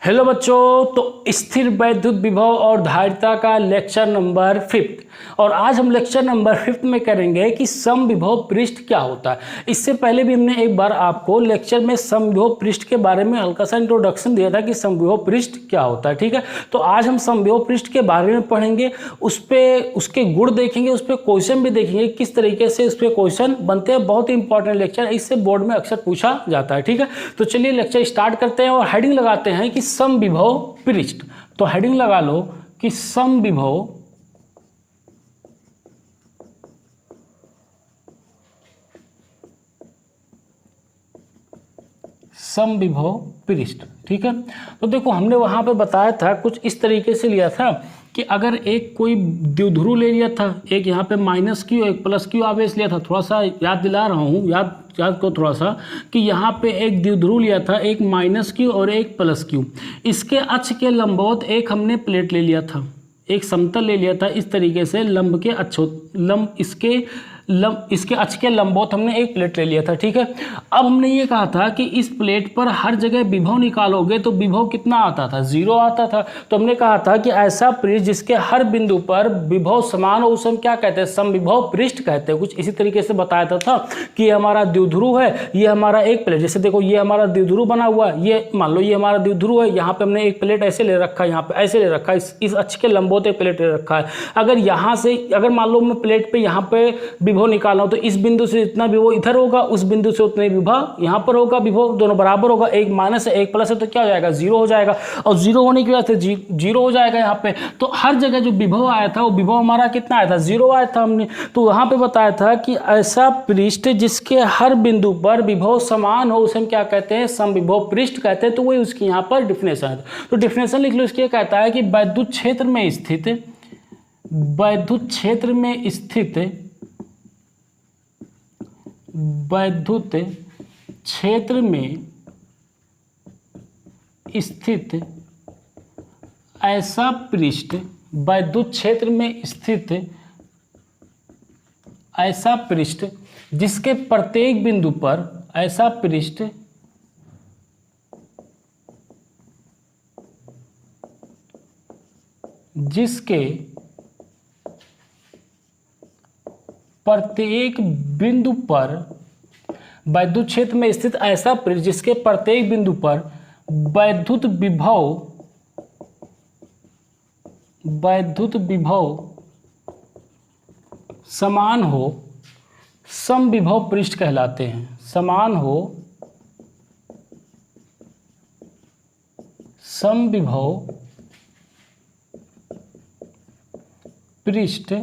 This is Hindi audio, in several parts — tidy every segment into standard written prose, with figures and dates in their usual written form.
हेलो बच्चों, तो स्थिर वैद्युत विभव और धारिता का लेक्चर नंबर 5 और आज हम लेक्चर नंबर 5 में करेंगे कि समविभव पृष्ठ क्या होता है। इससे पहले भी हमने एक बार आपको लेक्चर में समविभव पृष्ठ के बारे में हल्का सा इंट्रोडक्शन दिया था कि समविभव पृष्ठ क्या होता है। ठीक है, तो आज हम समविभव पृष्ठ के बारे में पढ़ेंगे, उस पर उसके गुण देखेंगे, उस पर क्वेश्चन भी देखेंगे किस तरीके से उस पर क्वेश्चन बनते हैं। बहुत ही इंपॉर्टेंट लेक्चर है, इससे बोर्ड में अक्सर पूछा जाता है। ठीक है, तो चलिए लेक्चर स्टार्ट करते हैं और हेडिंग लगाते हैं कि समविभव पृष्ठ। तो हेडिंग लगा लो कि समविभव पृष्ठ। ठीक है, तो देखो हमने वहां पे बताया था कुछ इस तरीके से लिया था कि अगर एक कोई द्विध्रुव ले लिया था, एक यहाँ पे माइनस क्यू एक प्लस क्यू आवेश लिया था। थोड़ा सा याद दिला रहा हूँ, याद को थोड़ा सा कि यहाँ पे एक द्विध्रुव लिया था, एक माइनस क्यू और एक प्लस क्यू। इसके अक्ष के लंबवत एक हमने प्लेट ले लिया था, एक समतल ले लिया था। इस तरीके से लंब के इसके अक्ष के लंबवत हमने एक प्लेट ले लिया था। ठीक है, अब हमने ये कहा था कि इस प्लेट पर हर जगह विभव निकालोगे तो विभव कितना आता था, 0 आता था। तो हमने कहा था कि ऐसा पृष्ठ जिसके हर बिंदु पर विभव समान हो उसे हम क्या कहते हैं, समविभव पृष्ठ कहते हैं। कुछ इसी तरीके से बताया था कि ये हमारा द्विध्रुव है, ये हमारा एक प्लेट, जैसे देखो ये हमारा द्विध्रुव बना हुआ है, ये मान लो ये हमारा द्विध्रुव है, यहाँ पे हमने एक प्लेट ऐसे ले रखा है, यहाँ पे ऐसे ले रखा है, इस अक्ष के लंबवत एक प्लेट ले रखा है। अगर यहाँ से अगर मान लो मैं प्लेट पे यहाँ पे विभव निकालना हो तो इस बिंदु से जितना विभव इधर होगा उस बिंदु से उतने विभव यहाँ पर होगा। विभव दोनों बराबर होगा, एक माइनस है एक प्लस है तो क्या हो जाएगा, 0 हो जाएगा। और 0 होने की वजह से 0 हो जाएगा यहाँ पे। तो हर जगह जो विभव आया था वो विभव हमारा कितना आया था, 0 आया था हमने। तो वहां पे बताया था कि ऐसा पृष्ठ जिसके हर बिंदु पर विभव समान हो उसे हम क्या कहते हैं, समविभव पृष्ठ कहते हैं। तो वही उसकी यहाँ पर डिफिनेशन है। तो डिफिनेशन लिख लो, इसके कहता है कि वैद्युत क्षेत्र में स्थित वैद्युत क्षेत्र में स्थित ऐसा पृष्ठ, वैद्युत क्षेत्र में स्थित ऐसा पृष्ठ जिसके प्रत्येक बिंदु पर ऐसा पृष्ठ जिसके प्रत्येक बिंदु पर वैद्युत क्षेत्र में स्थित ऐसा पृष्ठ जिसके प्रत्येक बिंदु पर वैद्युत विभव समान हो, समविभव पृष्ठ कहलाते हैं। समान हो, समविभव पृष्ठ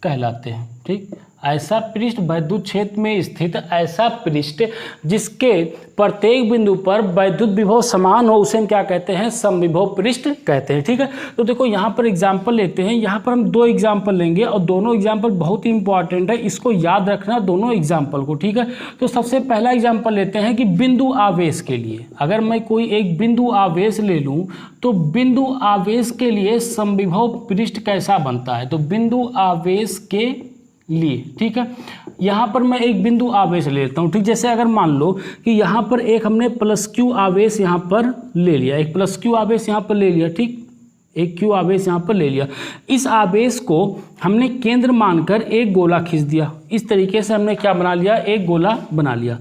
कहलाते हैं। ठीक, ऐसा पृष्ठ वैद्युत क्षेत्र में स्थित ऐसा पृष्ठ जिसके प्रत्येक बिंदु पर वैद्युत विभव समान हो उसे हम क्या कहते हैं, समविभव पृष्ठ कहते हैं। ठीक है, तो देखो यहाँ पर एग्जाम्पल लेते हैं। यहाँ पर हम 2 एग्जाम्पल लेंगे और दोनों एग्जाम्पल बहुत ही इंपॉर्टेंट है, इसको याद रखना दोनों एग्जाम्पल को। ठीक है, तो सबसे पहला एग्जाम्पल लेते हैं कि बिंदु आवेश के लिए अगर मैं कोई एक बिंदु आवेश ले लूँ तो बिंदु आवेश के लिए समविभव पृष्ठ कैसा बनता है। तो बिंदु आवेश के लिए, ठीक है, यहाँ पर मैं एक बिंदु आवेश ले लेता हूँ। ठीक, जैसे अगर मान लो कि यहाँ पर एक हमने प्लस क्यू आवेश यहाँ पर ले लिया, एक प्लस क्यू आवेश यहाँ पर ले लिया। ठीक, एक क्यू आवेश यहाँ पर ले लिया। इस आवेश को हमने केंद्र मानकर एक गोला खींच दिया। इस तरीके से हमने क्या बना लिया, एक गोला बना लिया।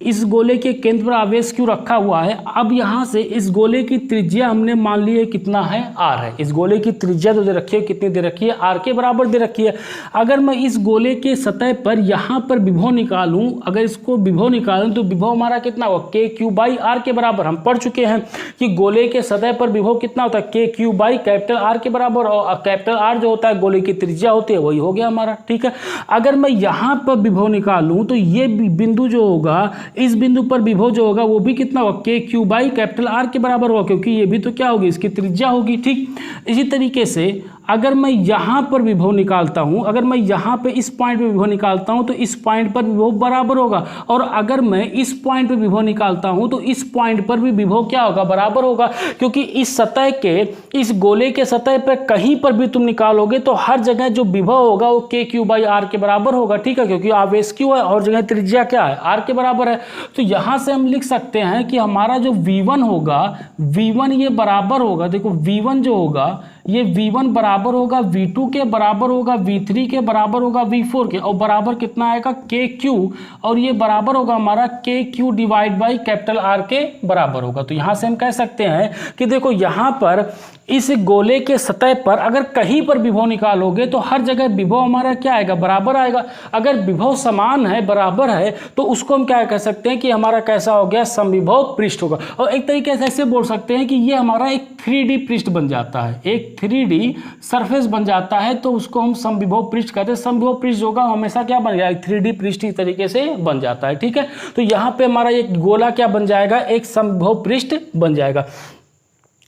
इस गोले के केंद्र पर आवेश क्यों रखा हुआ है। अब यहाँ से इस गोले की त्रिज्या हमने मान ली है कितना है, r है। इस गोले की त्रिज्या तो दे रखी है, कितनी दे रखी है, r के बराबर दे रखी है। अगर मैं इस गोले के सतह पर यहाँ पर विभव निकालूं, अगर इसको विभव निकालूं तो विभव हमारा कितना होगा, k क्यू बाई r के बराबर। हम पढ़ चुके हैं कि गोले के सतह पर विभव कितना होता है, k Q by capital R के बराबर। और कैपिटल R जो होता है गोले की त्रिज्या होती है, वही हो गया हमारा। ठीक है, अगर मैं यहाँ पर विभव निकालूं तो ये बिंदु जो होगा, इस बिंदु पर विभव जो होगा वो भी कितना होगा, के क्यू बाई कैपिटल R के बराबर होगा, क्योंकि ये भी तो क्या होगी, इसकी त्रिज्या होगी। ठीक, इसी तरीके से अगर मैं यहाँ पर विभव निकालता हूँ, अगर मैं यहाँ पे इस पॉइंट पे विभव निकालता हूँ तो इस पॉइंट पर विभव बराबर होगा, और अगर मैं इस पॉइंट पे विभव निकालता हूँ तो इस पॉइंट पर भी विभव क्या होगा, बराबर होगा। क्योंकि इस सतह के, इस गोले के सतह पर कहीं पर भी तुम निकालोगे तो हर जगह जो विभव होगा वो KQ/R के बराबर होगा, ठीक है, क्योंकि आवेश Q है और जगह त्रिज्या क्या है, R के बराबर है। तो यहाँ से हम लिख सकते हैं कि हमारा जो V1 होगा, V1 ये बराबर होगा, देखो V1 जो होगा ये V1 बराबर होगा V2 के बराबर होगा, V3 के बराबर होगा V4 के, और बराबर कितना आएगा KQ, और ये बराबर होगा हमारा KQ/R के बराबर होगा। तो यहाँ से हम कह सकते हैं कि देखो यहाँ पर इस गोले के सतह पर अगर कहीं पर विभव निकालोगे तो हर जगह विभव हमारा क्या आएगा, बराबर आएगा। अगर विभव समान है, बराबर है, तो उसको हम क्या कह सकते हैं कि हमारा कैसा हो गया, समविभव पृष्ठ होगा। और एक तरीके से ऐसे बोल सकते हैं कि ये हमारा एक 3D पृष्ठ बन जाता है, एक 3D सरफेस बन जाता है, तो उसको हम समविभव पृष्ठ कहते हैं। समविभव पृष्ठ होगा हमेशा क्या बन जाएगा, 3D पृष्ठ इस तरीके से बन जाता है, ठीक है। तो यहाँ पे हमारा एक गोला क्या बन जाएगा, एक समविभव पृष्ठ बन जाएगा।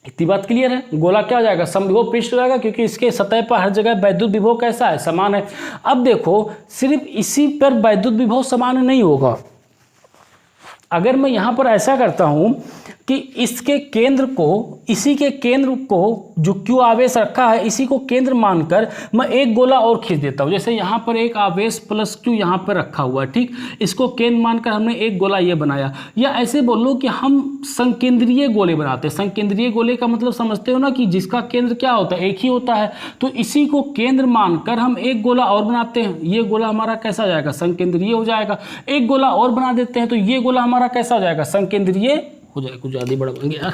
इतनी बात क्लियर है, गोला क्या हो जाएगा, समविभव पृष्ठ हो जाएगा, क्योंकि इसके सतह पर हर जगह वैद्युत विभव कैसा है, समान है। अब देखो सिर्फ इसी पर वैद्युत विभव समान नहीं होगा। अगर मैं यहाँ पर ऐसा करता हूँ कि इसके केंद्र को, इसी के केंद्र को जो Q आवेश रखा है इसी को केंद्र मानकर मैं एक गोला और खींच देता हूँ। जैसे यहाँ पर एक आवेश प्लस Q यहाँ पर रखा हुआ है, ठीक, इसको केंद्र मानकर हमने एक गोला ये बनाया। या ऐसे बोलो कि हम संकेंद्रीय गोले बनाते हैं। संकेंद्रीय गोले का मतलब समझते हो ना, कि जिसका केंद्र क्या होता है, एक ही होता है। तो इसी को केंद्र मानकर हम एक गोला और बनाते हैं। ये गोला हमारा कैसा हो जाएगा, संकेंद्रीय हो जाएगा। एक गोला और बना देते हैं तो ये गोला हमारा कैसा हो जाएगा, संकेंद्रीय हो जाएगा। कुछ ज़्यादा बड़ा बन गया,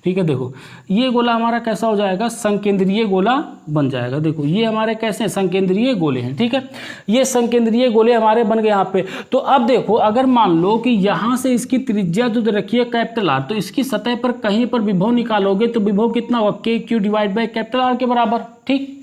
ठीक है। देखो ये गोला हमारा कैसा हो जाएगा, संकेंद्रीय गोला बन जाएगा। देखो ये हमारे कैसे हैं, संकेंद्रीय गोले हैं, ठीक है। ये संकेंद्रीय गोले हमारे बन गए यहाँ पे। तो अब देखो अगर मान लो कि यहाँ से इसकी त्रिज्या जो रखी है R, तो इसकी सतह पर कहीं पर विभव निकालोगे तो विभव कितना होगा, KQ/R के बराबर, ठीक।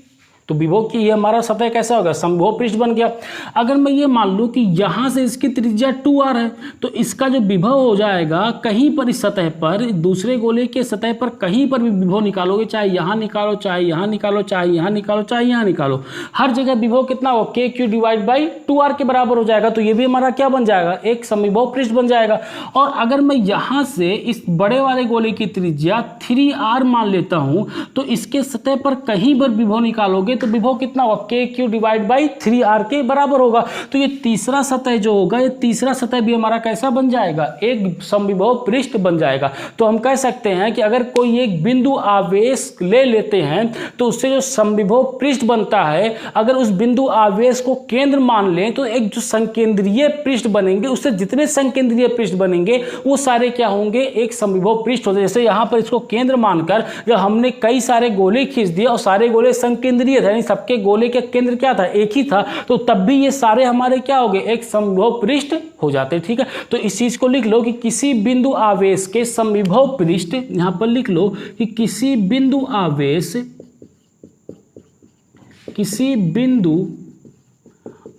तो विभव की ये हमारा सतह कैसा होगा, समविभव पृष्ठ बन गया। अगर मैं ये मान लूँ कि यहाँ से इसकी त्रिज्या 2R है तो इसका जो विभव हो जाएगा कहीं पर इस सतह पर, दूसरे गोले के सतह पर कहीं पर भी विभव निकालोगे, चाहे यहाँ निकालो, चाहे यहाँ निकालो, चाहे यहाँ निकालो, चाहे यहाँ निकालो, हर जगह विभव कितना हो, KQ/2R के बराबर हो जाएगा। तो ये भी हमारा क्या बन जाएगा, एक समविभव पृष्ठ बन जाएगा। और अगर मैं यहाँ से इस बड़े वाले गोले की त्रिज्या 3R मान लेता हूँ तो इसके सतह पर कहीं पर विभव निकालोगे तो विभव कितना होगा, KQ/3R के बराबर होगा। तो ये तीसरा सतह जो होगा, ये तीसरा सतह भी हमारा कैसा बन जाएगा, एक समविभव पृष्ठ बन जाएगा। तो हम कह सकते हैं कि अगर कोई एक बिंदु आवेश ले लेते हैं तो उससे जो समविभव पृष्ठ बनता है, अगर उस बिंदु आवेश को केंद्र मान लें तो एक जो संकेंद्रीय पृष्ठ बनेंगे, उससे जितने संकेंद्रीय पृष्ठ बनेंगे वो सारे क्या होंगे, एक समविभव पृष्ठ होते हैं। जैसे यहाँ पर इसको केंद्र मानकर जब हमने कई सारे गोले खींच दिए और सारे गोले संकेंद्रीय थे, सबके गोले के केंद्र क्या था, एक ही था, तो तब भी ये सारे हमारे क्या हो गए, एक समविभव पृष्ठ हो जाते, ठीक है। तो इस चीज को लिख लो कि किसी बिंदु आवेश के समविभव पृष्ठ, यहां पर लिख लो कि किसी बिंदु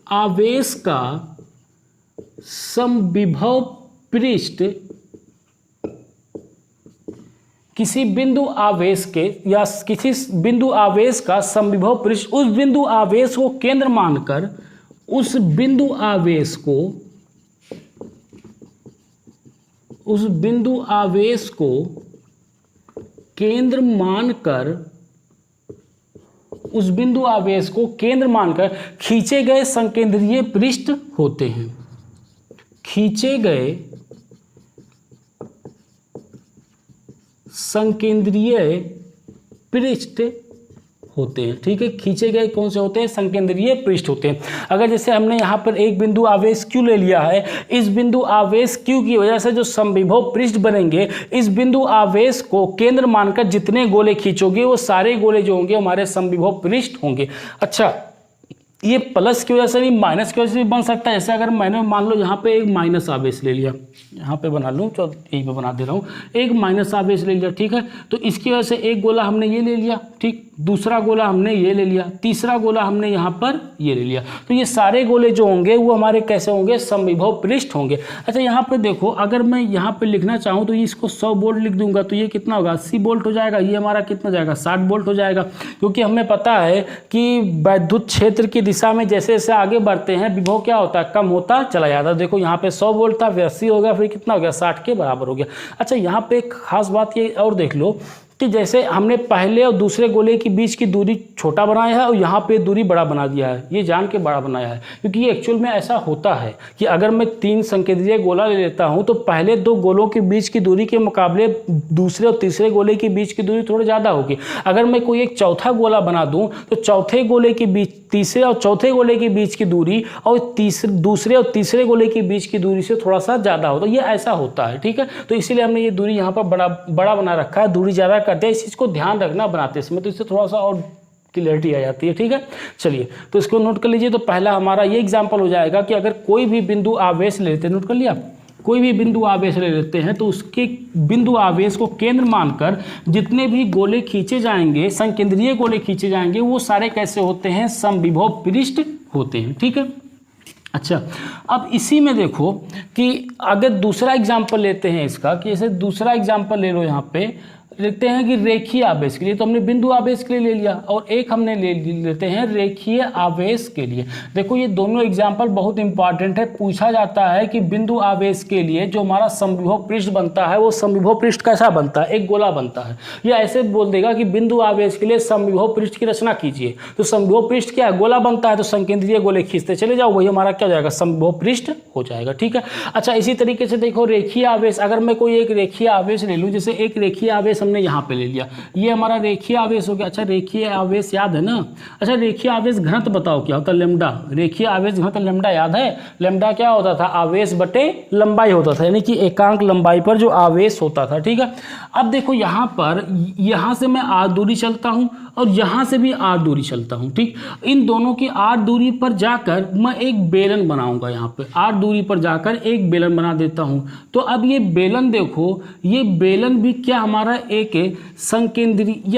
आवेश का समविभव पृष्ठ, किसी बिंदु आवेश के या किसी बिंदु आवेश का समविभव पृष्ठ, उस बिंदु आवेश को केंद्र मानकर, उस बिंदु आवेश को केंद्र मानकर खींचे गए संकेंद्रीय पृष्ठ होते हैं। खींचे गए संकेंद्रीय पृष्ठ होते हैं, ठीक है। खींचे गए कौन से होते हैं, संकेंद्रीय पृष्ठ होते हैं। अगर जैसे हमने यहाँ पर एक बिंदु आवेश Q ले लिया है, इस बिंदु आवेश Q की वजह से जो समविभव पृष्ठ बनेंगे, इस बिंदु आवेश को केंद्र मानकर जितने गोले खींचोगे वो सारे गोले जो होंगे हमारे समविभव पृष्ठ होंगे। अच्छा ये प्लस की वजह से नहीं माइनस की वजह से भी बन सकता है। जैसे अगर मैंने मान लो यहाँ पे एक माइनस आवेश ले लिया, यहाँ पे बना लूँ, चलो यहीं पे बना दे रहा हूँ, एक माइनस आवेश ले लिया, ठीक है। तो इसकी वजह से एक गोला हमने ये ले लिया, ठीक, दूसरा गोला हमने ये ले लिया, तीसरा गोला हमने यहाँ पर ये ले लिया। तो ये सारे गोले जो होंगे वो हमारे कैसे होंगे, समविभव पृष्ठ होंगे। अच्छा यहाँ पे देखो, अगर मैं यहाँ पे लिखना चाहूँ तो इसको 100 वोल्ट लिख दूंगा तो ये कितना होगा, 80 वोल्ट हो जाएगा। ये हमारा कितना जाएगा, 60 वोल्ट हो जाएगा। क्योंकि हमें पता है कि वैद्युत क्षेत्र की दिशा में जैसे जैसे आगे बढ़ते हैं विभव क्या होता है, कम होता चला जाता है। देखो यहाँ पे 100 वोल्ट था, फिर 80 हो गया, फिर कितना हो गया, 60 के बराबर हो गया। अच्छा यहाँ पे एक खास बात ये और देख लो कि जैसे हमने पहले और दूसरे गोले के बीच की दूरी छोटा बनाया है और यहाँ पे दूरी बड़ा बना दिया है, ये जान के बड़ा बनाया है। क्योंकि ये एक्चुअल में ऐसा होता है कि अगर मैं 3 संकेंद्रीय गोला ले लेता हूँ तो पहले 2 गोलों के बीच की दूरी के मुकाबले दूसरे और तीसरे गोले के बीच की दूरी थोड़ी ज़्यादा होगी। अगर मैं कोई एक चौथा गोला बना दूँ तो चौथे गोले के बीच, तीसरे और चौथे गोले के बीच की दूरी और दूसरे और तीसरे गोले के बीच की दूरी से थोड़ा सा ज़्यादा होता है। ये ऐसा होता है, ठीक है। तो इसीलिए हमने ये दूरी यहाँ पर बड़ा बना रखा है, दूरी ज़्यादा करते हैं। इस चीज़ को ध्यान रखना बनाते समय, तो इससे थोड़ा सा और क्लियरिटी आ जाती है, ठीक है। चलिए तो इसको नोट कर लीजिए। तो पहला हमारा ये एग्जाम्पल हो जाएगा कि अगर कोई भी बिंदु आवेश लेते हैं, नोट कर लिया, कोई भी बिंदु आवेश ले लेते हैं तो उसके बिंदु आवेश को केंद्र मानकर जितने भी गोले खींचे जाएंगे, संकेंद्रीय गोले खींचे जाएंगे, वो सारे कैसे होते हैं, समविभव पृष्ठ होते हैं, ठीक है। अच्छा अब इसी में देखो कि अगर दूसरा एग्जाम्पल लेते हैं इसका, कि जैसे दूसरा एग्जाम्पल ले लो, यहाँ पे लिखते हैं कि रेखीय आवेश के लिए, तो हमने बिंदु आवेश के लिए ले लिया और एक हमने लेते हैं रेखीय आवेश के लिए। देखो ये दोनों एग्जाम्पल बहुत इंपॉर्टेंट है। पूछा जाता है कि बिंदु आवेश के लिए जो हमारा समविभव पृष्ठ बनता है वो समविभव पृष्ठ कैसा बनता है, एक गोला बनता है। या ऐसे बोल देगा कि बिंदु आवेश के लिए समविभव पृष्ठ की रचना कीजिए, तो समविभव पृष्ठ क्या है, गोला बनता है, तो संकेंद्रीय गोले खींचते चले जाओ, वही हमारा क्या हो जाएगा, समविभव पृष्ठ हो जाएगा, ठीक है। अच्छा इसी तरीके से देखो रेखीय आवेश, अगर मैं कोई एक रेखीय आवेश ले लूँ, जैसे एक रेखीय आवेश हमने यहाँ पे ले लिया, ये हमारा रेखीय आवेश हो गया। अच्छा रेखीय आवेश याद है ना, अच्छा रेखीय आवेश घनत्व बताओ क्या होता है, लैम्डा। रेखीय आवेश घनत्व लैम्डा याद है, लैम्डा क्या होता था, आवेश बटे लंबाई होता था, यानी कि एकांक लंबाई पर जो आवेश होता था, ठीक है। अब देखो यहाँ पर, यहाँ से मैं r दूरी चलता हूँ और यहाँ से भी r दूरी चलता हूँ, ठीक। इन दोनों की r दूरी पर जाकर मैं एक बेलन बनाऊंगा, यहाँ पे r दूरी पर जाकर एक बेलन बना देता हूँ। तो अब ये बेलन देखो, ये बेलन भी क्या हमारा एक संकेंद्रीय,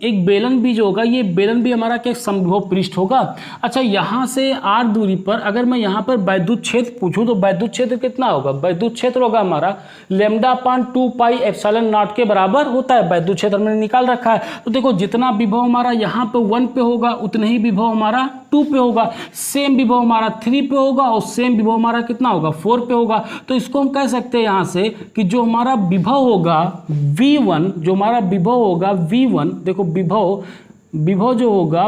एक बेलन भी जो होगा, ये बेलन भी हमारा क्या समविभव पृष्ठ होगा। अच्छा यहाँ से r दूरी पर अगर मैं यहाँ पर वैद्युत क्षेत्र पूछूं तो वैद्युत क्षेत्र कितना होगा, वैद्युत क्षेत्र होगा हमारा λ/2 पाई एप्सिलॉन नॉट के बराबर होता है। वैद्युत क्षेत्र मैंने निकाल रखा है। तो देखो जितना विभव हमारा यहाँ पे 1 पे होगा उतना ही विभव हमारा 2 पे होगा, सेम विभव हमारा 3 पे होगा और सेम विभव हमारा कितना होगा, 4 पे होगा। तो इसको हम कह सकते हैं यहाँ से कि जो हमारा विभव होगा V1, जो हमारा विभव होगा V1, देखो विभव जो होगा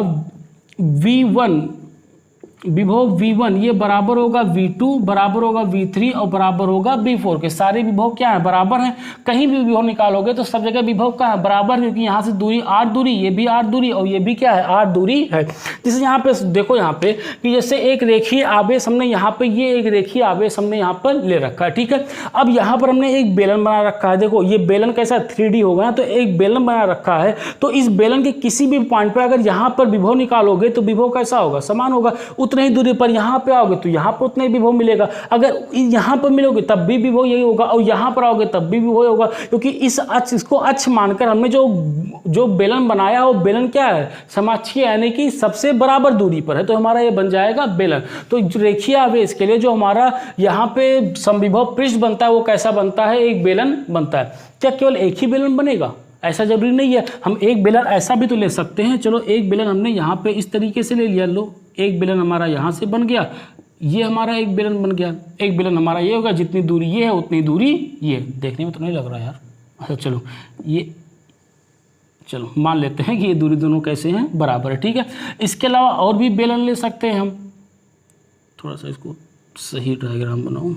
विभव V1 ये बराबर होगा V2, बराबर होगा V3 और बराबर होगा V4 के। सारे विभव क्या है, बराबर हैं। कहीं भी विभव निकालोगे तो सब जगह विभव क्या है, बराबर, क्योंकि यहाँ से दूरी r दूरी, ये भी r दूरी और ये भी क्या है, r दूरी है। जैसे यहाँ पे देखो, यहाँ पे कि जैसे एक रेखीय आवेश हमने यहाँ पे, ये एक रेखीय आवेश हमने यहाँ पर ले रखा है, ठीक है। अब यहाँ पर हमने एक बेलन बना रखा है। देखो ये बेलन कैसा 3D होगा ना, तो एक बेलन बना रखा है। तो इस बेलन के किसी भी पॉइंट पर अगर यहाँ पर विभव निकालोगे तो विभव कैसा होगा, समान होगा। उतने ही दूरी पर यहाँ पे आओगे तो यहाँ पर उतना ही विभव मिलेगा। अगर यहाँ पर मिलोगे तब भी विभव यही होगा और यहाँ पर आओगे तब भी विभव होगा, क्योंकि इस अक्ष, इसको अक्ष मानकर हमने जो बेलन बनाया वो बेलन क्या है, समाक्षीय, यानी कि सबसे बराबर दूरी पर है। तो हमारा ये बन जाएगा बेलन। तो रेखीय आवेश के लिए जो हमारा यहाँ पे समविभव पृष्ठ बनता है वो कैसा बनता है, एक बेलन बनता है। क्या केवल एक ही बेलन बनेगा, ऐसा जरूरी नहीं है। हम एक बेलन ऐसा भी तो ले सकते हैं। चलो एक बेलन हमने यहाँ पे इस तरीके से ले लिया, लो एक बेलन हमारा यहाँ से बन गया, ये हमारा एक बेलन बन गया। एक बेलन हमारा ये होगा, जितनी दूरी ये है उतनी दूरी ये। देखने में तो नहीं लग रहा यार। अच्छा चलो चलो मान लेते हैं कि ये दूरी दोनों कैसे हैं, बराबर है, ठीक है। इसके अलावा और भी बेलन ले सकते हैं हम। थोड़ा सा इसको सही डायग्राम बनाऊँ।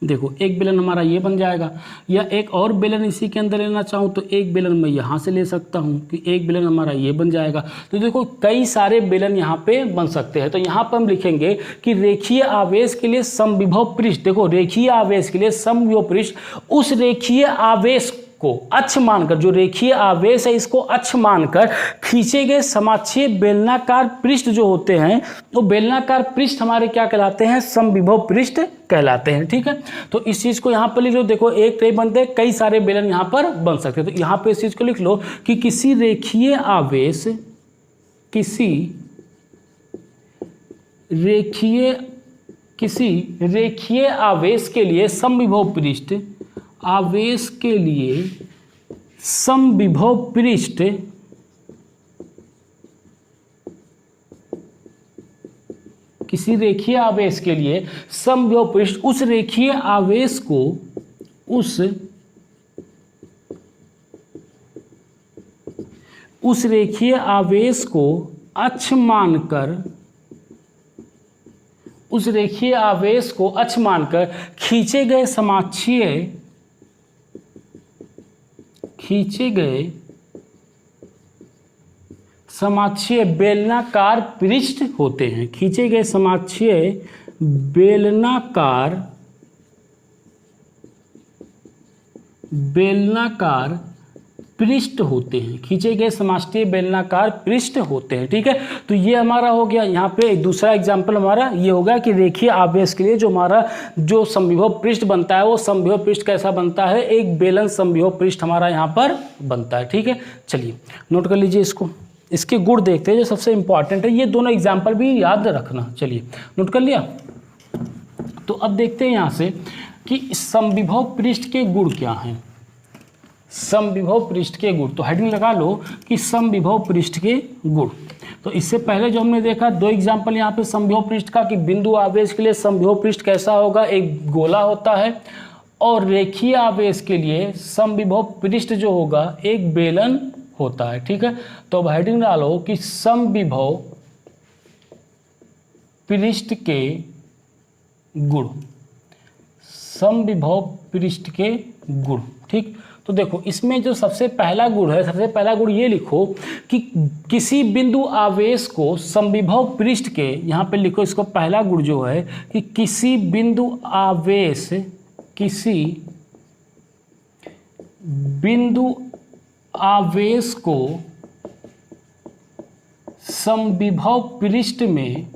देखो एक बेलन हमारा ये बन जाएगा, या एक और बेलन इसी के अंदर लेना चाहूँ तो एक बेलन मैं यहाँ से ले सकता हूँ कि एक बेलन हमारा ये बन जाएगा। तो देखो कई सारे बेलन यहाँ पे बन सकते हैं। तो यहाँ पर हम लिखेंगे कि रेखीय आवेश के लिए समविभव पृष्ठ, देखो रेखीय आवेश के लिए समविभव पृष्ठ उस रेखीय आवेश को अक्ष मानकर, जो रेखीय आवेश है इसको अक्ष मानकर खींचे गए समाक्षीय बेलनाकार पृष्ठ जो होते हैं, तो बेलनाकार पृष्ठ हमारे क्या कहलाते हैं, समविभव पृष्ठ कहलाते हैं। ठीक है, तो इस चीज को यहां पर लिख लो। देखो एक नहीं बनते, कई सारे बेलन यहां पर बन सकते हैं। तो यहां पे इस चीज को लिख लो कि किसी रेखीय आवेश के लिए समविभव पृष्ठ, आवेश के लिए समविभव पृष्ठ किसी रेखीय आवेश के लिए समविभव पृष्ठ उस रेखीय आवेश को उस रेखीय आवेश को अक्ष मानकर, उस रेखीय आवेश को अक्ष मानकर खींचे गए समाक्षीय बेलनाकार पृष्ठ होते हैं। खींचे गए समाक्षीय बेलनाकार पृष्ठ होते हैं। खींचे गए समाक्षीय बेलनाकार पृष्ठ होते हैं। ठीक है, तो ये हमारा हो गया। यहाँ पे एक दूसरा एग्जाम्पल हमारा ये होगा कि रेखीय आवेश के लिए जो हमारा जो समविभव पृष्ठ बनता है वो समविभव पृष्ठ कैसा बनता है, एक बेलन समविभव पृष्ठ हमारा यहाँ पर बनता है। ठीक है, चलिए नोट कर लीजिए इसको। इसके गुण देखते हैं जो सबसे इंपॉर्टेंट है, ये दोनों एग्जाम्पल भी याद रखना। चलिए नोट कर लिया। तो अब देखते हैं यहाँ से कि समविभव पृष्ठ के गुण क्या हैं। समविभव पृष्ठ के गुण, तो हेडिंग लगा लो कि समविभव पृष्ठ के गुण। तो इससे पहले जो हमने देखा दो एग्जाम्पल यहाँ पे समविभव पृष्ठ का, कि बिंदु आवेश के लिए समविभव पृष्ठ कैसा होगा, एक गोला होता है, और रेखीय आवेश के लिए समविभव पृष्ठ जो होगा एक बेलन होता है। ठीक है, तो अब हेडिंग डालो कि समविभव पृष्ठ के गुण, समविभव पृष्ठ के गुण। ठीक, तो देखो इसमें जो सबसे पहला गुण है, सबसे पहला गुण ये लिखो कि किसी बिंदु आवेश को समविभव पृष्ठ के, यहाँ पे लिखो इसको पहला गुण जो है कि किसी बिंदु आवेश को समविभव पृष्ठ में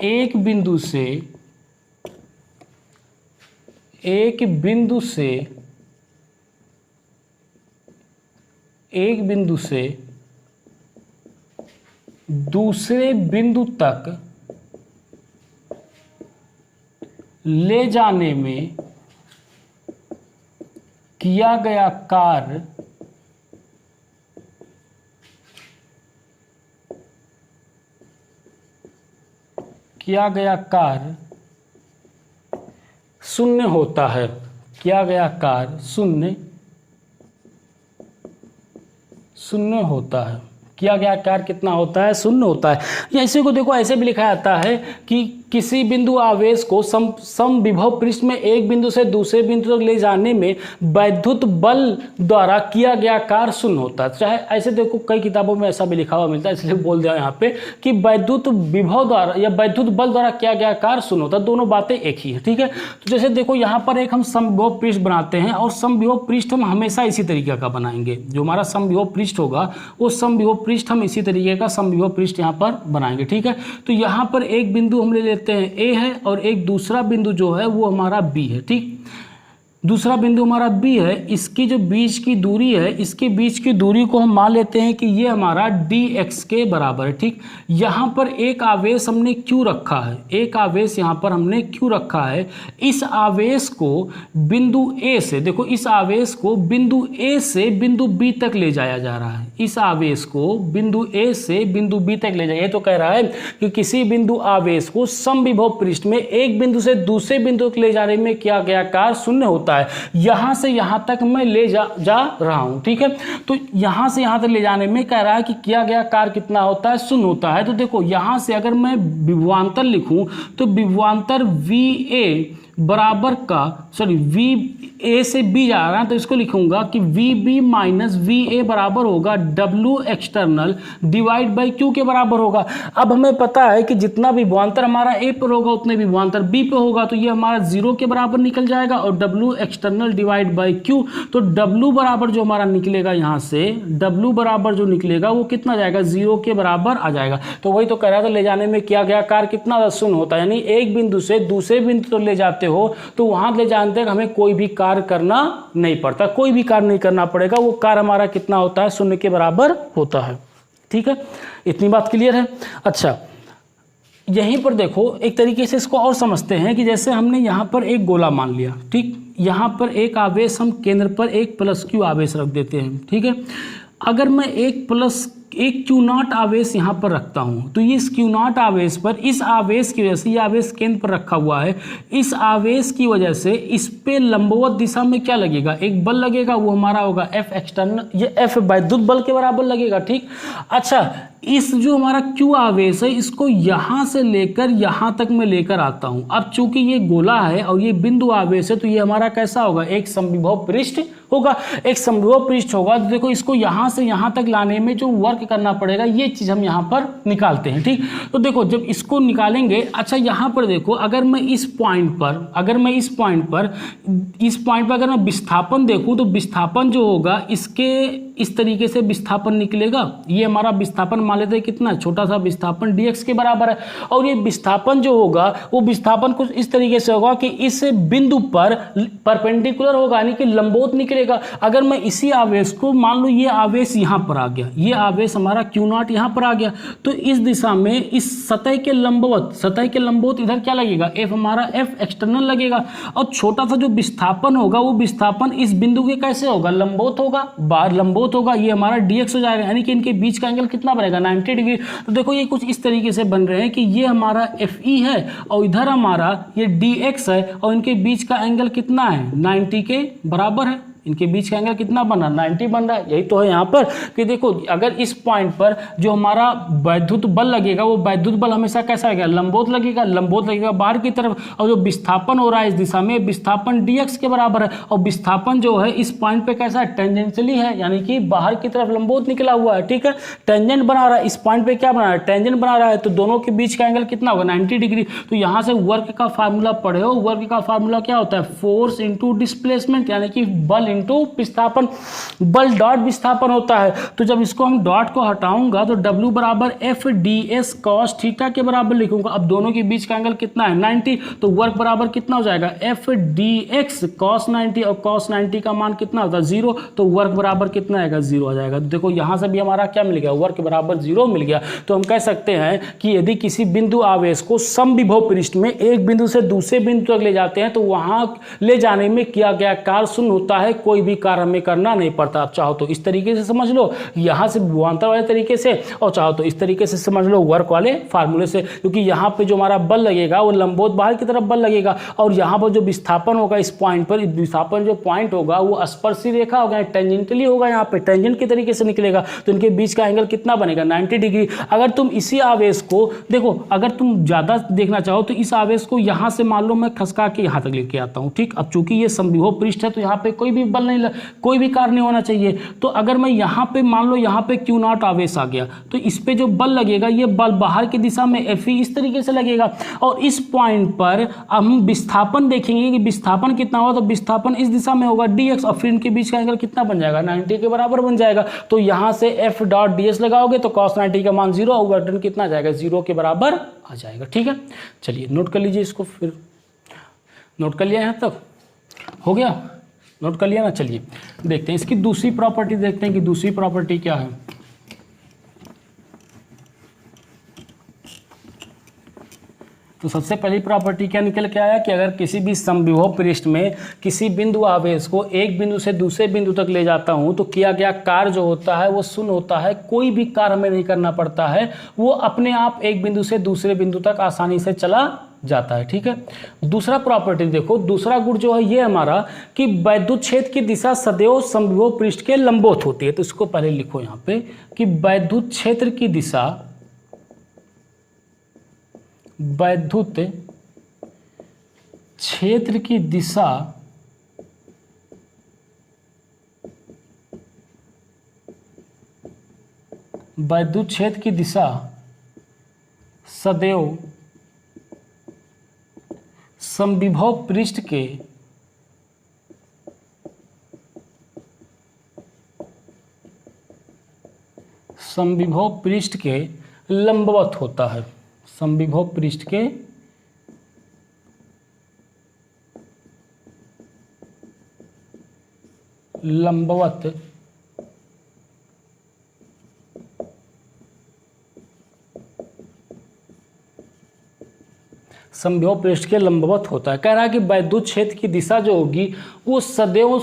एक बिंदु से दूसरे बिंदु तक ले जाने में किया गया कार्य शून्य होता है। किया गया कार्य शून्य होता है। किया गया कार्य कितना होता है, शून्य होता है। या इसी को देखो ऐसे भी लिखा जाता है कि किसी बिंदु आवेश को समविभव पृष्ठ में एक बिंदु से दूसरे बिंदु तक ले जाने में वैद्युत बल द्वारा किया गया कार्य शून्य होता है। चाहे ऐसे देखो कई किताबों में ऐसा भी लिखा हुआ मिलता है, इसलिए बोल दिया यहाँ पे कि वैद्युत विभव द्वारा या वैद्युत बल द्वारा किया गया कार्य शून्य होता है। दोनों बातें एक ही है। ठीक है, तो जैसे देखो यहाँ पर एक हम समविभव पृष्ठ बनाते हैं, और समविभव पृष्ठ हम हमेशा इसी तरीके का बनाएंगे। जो हमारा समविभव पृष्ठ होगा वो समविभव पृष्ठ हम इसी तरीके का समविभव पृष्ठ यहाँ पर बनाएंगे। ठीक है, तो यहाँ पर एक बिंदु हम ले लेते हैं ए है, और एक दूसरा बिंदु जो है वो हमारा बी है। ठीक, दूसरा बिंदु हमारा बी है, इसकी जो बीच की दूरी है, इसके बीच की दूरी को हम मान लेते हैं कि ये हमारा dx के बराबर है। ठीक, यहाँ पर एक आवेश हमने क्यों रखा है, एक आवेश यहाँ पर हमने क्यों रखा है, इस आवेश को बिंदु ए से, देखो इस आवेश को बिंदु ए से बिंदु बी तक ले जाया जा रहा है। इस आवेश को बिंदु ए से बिंदु बी तक ले जाया, ये तो कह रहा है कि किसी बिंदु आवेश को समविभव पृष्ठ में एक बिंदु से दूसरे बिंदु तक ले जाने में किया गया कार्य शून्य होता है। यहां से यहां तक मैं ले जा रहा हूं। ठीक है, तो यहां से यहां तक ले जाने में कह रहा है कि किया गया कार्य कितना होता है, शून्य होता है। तो देखो यहां से अगर मैं विभवांतर लिखूं तो विभवांतर VA बराबर का वी ए से बी जा रहा है तो इसको लिखूंगा कि V B minus V A बराबर होगा W external divide by Q के बराबर होगा। अब हमें पता है कि जितना भी विभवांतर हमारा ए पर होगा उतने भी विभवांतर बी पे होगा, तो ये हमारा 0 के बराबर निकल जाएगा और W external divide by Q, तो डब्ल्यू बराबर जो हमारा निकलेगा यहाँ से, डब्ल्यू बराबर जो निकलेगा वो कितना जाएगा, 0 के बराबर आ जाएगा। तो वही तो कह रहा था ले जाने में किया गया कार्य कितना शून्य होता है, यानी एक बिंदु से दूसरे बिंदु तो ले जाते हो तो वहां ले जानते हैं हमें कोई भी कार्य करना नहीं पड़ता, कोई भी कार्य नहीं करना पड़ेगा, वो कार्य हमारा कितना होता है, शून्य के बराबर होता है। ठीक है, इतनी बात क्लियर है। अच्छा, यहीं पर देखो एक तरीके से इसको और समझते हैं कि जैसे हमने यहाँ पर एक गोला मान लिया, ठीक, यहाँ पर एक आवेश हम केंद्र पर एक प्लस क्यू आवेश रख देते हैं। ठीक है, अगर मैं एक क्यू नॉट आवेश यहाँ पर रखता हूँ तो इस क्यू नॉट आवेश पर, इस आवेश की वजह से, ये आवेश केंद्र पर रखा हुआ है, इस आवेश की वजह से इस पे लंबवत दिशा में क्या लगेगा, एक बल लगेगा, वो हमारा होगा एफ एक्सटर्नल, ये एफ वैद्युत बल के बराबर लगेगा। ठीक, अच्छा, इस जो हमारा क्यू आवेश है इसको यहाँ से लेकर यहाँ तक मैं लेकर आता हूँ। अब चूंकि ये गोला है और ये बिंदु आवेश है तो ये हमारा कैसा होगा, एक समविभव पृष्ठ होगा, एक समविभव पृष्ठ होगा। तो देखो इसको यहाँ से यहाँ तक लाने में जो वर्क करना पड़ेगा ये चीज़ हम यहाँ पर निकालते हैं। ठीक, तो देखो जब इसको निकालेंगे, अच्छा यहाँ पर देखो अगर मैं इस पॉइंट पर अगर मैं विस्थापन देखूँ तो विस्थापन जो होगा इसके इस तरीके से विस्थापन निकलेगा। ये हमारा विस्थापन मान लेते हैं कितना, छोटा सा विस्थापन dx के बराबर है, और ये विस्थापन जो होगा वो विस्थापन कुछ इस तरीके से होगा कि इस बिंदु पर परपेंडिकुलर होगा, यानी कि लंबवत निकलेगा। अगर मैं इसी आवेश को मान लो, ये आवेश यहाँ पर आ गया, ये आवेश हमारा क्यू नॉट यहाँ पर आ गया, तो इस दिशा में इस सतह के लंबवत इधर क्या लगेगा, एफ हमारा एफ एक्सटर्नल लगेगा, और छोटा सा जो विस्थापन होगा वो विस्थापन इस बिंदु के कैसे होगा, लंबवत होगा, बाहर लंबवत होगा, ये हमारा dx हो जाएगा, यानी कि इनके बीच का एंगल कितना बनेगा, 90 डिग्री। तो देखो ये कुछ इस तरीके से बन रहे हैं कि ये हमारा fe है और इधर हमारा ये dx है, और इनके बीच का एंगल कितना है, 90 के बराबर है। इनके बीच का एंगल कितना बना, 90 बन रहा है। यही तो है यहाँ पर कि देखो अगर इस पॉइंट पर जो हमारा वैद्युत बल लगेगा वो वैद्युत बल हमेशा कैसा लगेगा, लंबवत लगेगा बाहर की तरफ, और जो विस्थापन हो रहा है इस दिशा में, विस्थापन dx के बराबर है, और विस्थापन जो है इस पॉइंट पे कैसा है, टेंजेंशियली है, यानी कि बाहर की तरफ लंबवत निकला हुआ है। ठीक है, टेंजेंट बना रहा है, इस पॉइंट पे क्या बना रहा है, टेंजेंट बना रहा है, तो दोनों के बीच का एंगल कितना होगा, 90 डिग्री। तो यहाँ से वर्क का फार्मूला पढ़े हो, वर्क का फार्मूला क्या होता है, फोर्स इंटू डिस्प्लेसमेंट, यानी कि बल इंटू विस्थापन, बल डॉट विस्थापन होता है। तो जब इसको हम डॉट को हटाऊंगा तो W बराबर F D S cos theta के बराबर लिखूंगा। अब दोनों के बीच का एंगल कितना है, 90, तो वर्क बराबर कितना हो जाएगा, एफ डी एक्स कॉस 90, और कॉस 90 का मान कितना होता है, 0, तो वर्क बराबर कितना आएगा, 0 आ जाएगा। तो देखो यहाँ से भी हमारा क्या मिल गया, वर्क बराबर 0 मिल गया। तो हम कह सकते हैं कि यदि किसी बिंदु आवेश को समविभव पृष्ठ में एक बिंदु से दूसरे बिंदु तक ले जाते हैं तो वहां ले जाने में किया गया कार्य शून्य होता है, कोई भी कार्य हमें करना नहीं पड़ता। आप चाहो तो इस तरीके से समझ लो, यहाँ से विभवांतर वाले तरीके से, और चाहो तो इस तरीके से समझ लो वर्क वाले फार्मूले से, क्योंकि यहाँ पे जो हमारा बल लगेगा वो लंबवत बाहर की तरफ बल लगेगा, और यहाँ पर जो विस्थापन होगा इस पॉइंट पर, विस्थापन जो पॉइंट होगा वो स्पर्शी रेखा होगा, टेंजेंटली होगा, यहाँ पे टेंजेंट के तरीके से निकलेगा, तो इनके बीच का एंगल कितना बनेगा, 90 डिग्री। अगर तुम इसी आवेश को देखो, अगर तुम ज्यादा देखना चाहो तो इस आवेश को यहाँ से मान लो मैं खसका के यहाँ तक लेके आता हूँ। ठीक, अब चूंकि ये समविभव पृष्ठ है तो यहाँ पे कोई भी बल नहीं, कोई भी कार्य नहीं होना चाहिए। तो अगर मैं यहाँ पे मान लो यहाँ पे क्यू नॉट आवेश आ गया तो इस पे जो बल लगेगा ये बल बाहर की दिशा में एफ इस तरीके से लगेगा, और इस पॉइंट पर हम विस्थापन देखेंगे कि विस्थापन कितना होगा, तो विस्थापन इस दिशा में होगा dx, और फिर इनके बीच का एंगल कितना बन जाएगा, 90 के बराबर बन जाएगा। तो यहाँ से एफ डॉट ds लगाओगे तो cos 90 का मान 0 और वर्क डन कितना आ जाएगा, 0 के बराबर आ जाएगा। ठीक है, चलिए नोट कर लीजिए इसको, फिर नोट कर लिया यहाँ तक हो गया, नोट कर लिया ना। चलिए देखते हैं इसकी दूसरी प्रॉपर्टी, देखते हैं कि दूसरी प्रॉपर्टी क्या है। तो सबसे पहली प्रॉपर्टी क्या निकल के आया कि अगर किसी भी समविभव पृष्ठ में किसी बिंदु आवेश को एक बिंदु से दूसरे बिंदु तक ले जाता हूं तो किया गया कार्य जो होता है वो शून्य होता है, कोई भी कार्य हमें नहीं करना पड़ता है, वो अपने आप एक बिंदु से दूसरे बिंदु तक आसानी से चला जाता है। ठीक है, दूसरा प्रॉपर्टी देखो, दूसरा गुण जो है ये हमारा कि वैद्युत क्षेत्र की दिशा सदैव समविभव पृष्ठ के लंबवत होती है। तो इसको पहले लिखो यहाँ पे कि वैद्युत क्षेत्र की दिशा, वैद्युत क्षेत्र की दिशा वैद्युत क्षेत्र की दिशा सदैव समविभव पृष्ठ के लंबवत होता है। समविभव पृष्ठ के लंबवत समविभव पृष्ठ के लंबवत होता है। कह रहा है कि वैद्युत क्षेत्र की दिशा जो होगी वो सदैव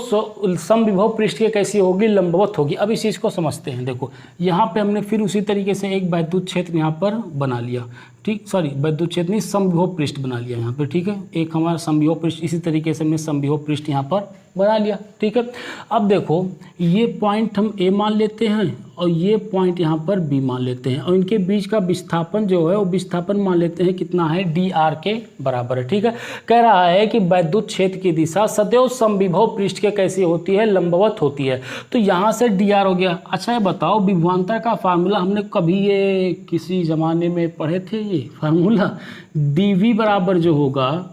समविभव पृष्ठ के कैसी होगी, लंबवत होगी। अब इस चीज़ को समझते हैं। देखो यहाँ पे हमने फिर उसी तरीके से एक वैद्युत क्षेत्र यहाँ पर बना लिया, ठीक, सॉरी वैद्युत क्षेत्र नहीं, समविभव पृष्ठ बना लिया यहाँ पे, ठीक है। एक हमारा समविभव पृष्ठ, इसी तरीके से हमने समविभव पृष्ठ यहाँ पर बना लिया, ठीक है। अब देखो ये पॉइंट हम ए मान लेते हैं और ये पॉइंट यहाँ पर बी मान लेते हैं और इनके बीच का विस्थापन जो है वो विस्थापन मान लेते हैं कितना है, डी आर के बराबर है, ठीक है। कह रहा है कि वैद्युत क्षेत्र की दिशा सदैव समविभव पृष्ठ के कैसी होती है, लंबवत होती है। तो यहाँ से डी आर हो गया। अच्छा ये बताओ विभवांतर का फार्मूला हमने कभी ये किसी ज़माने में पढ़े थे, ये फार्मूला डी वी बराबर जो होगा,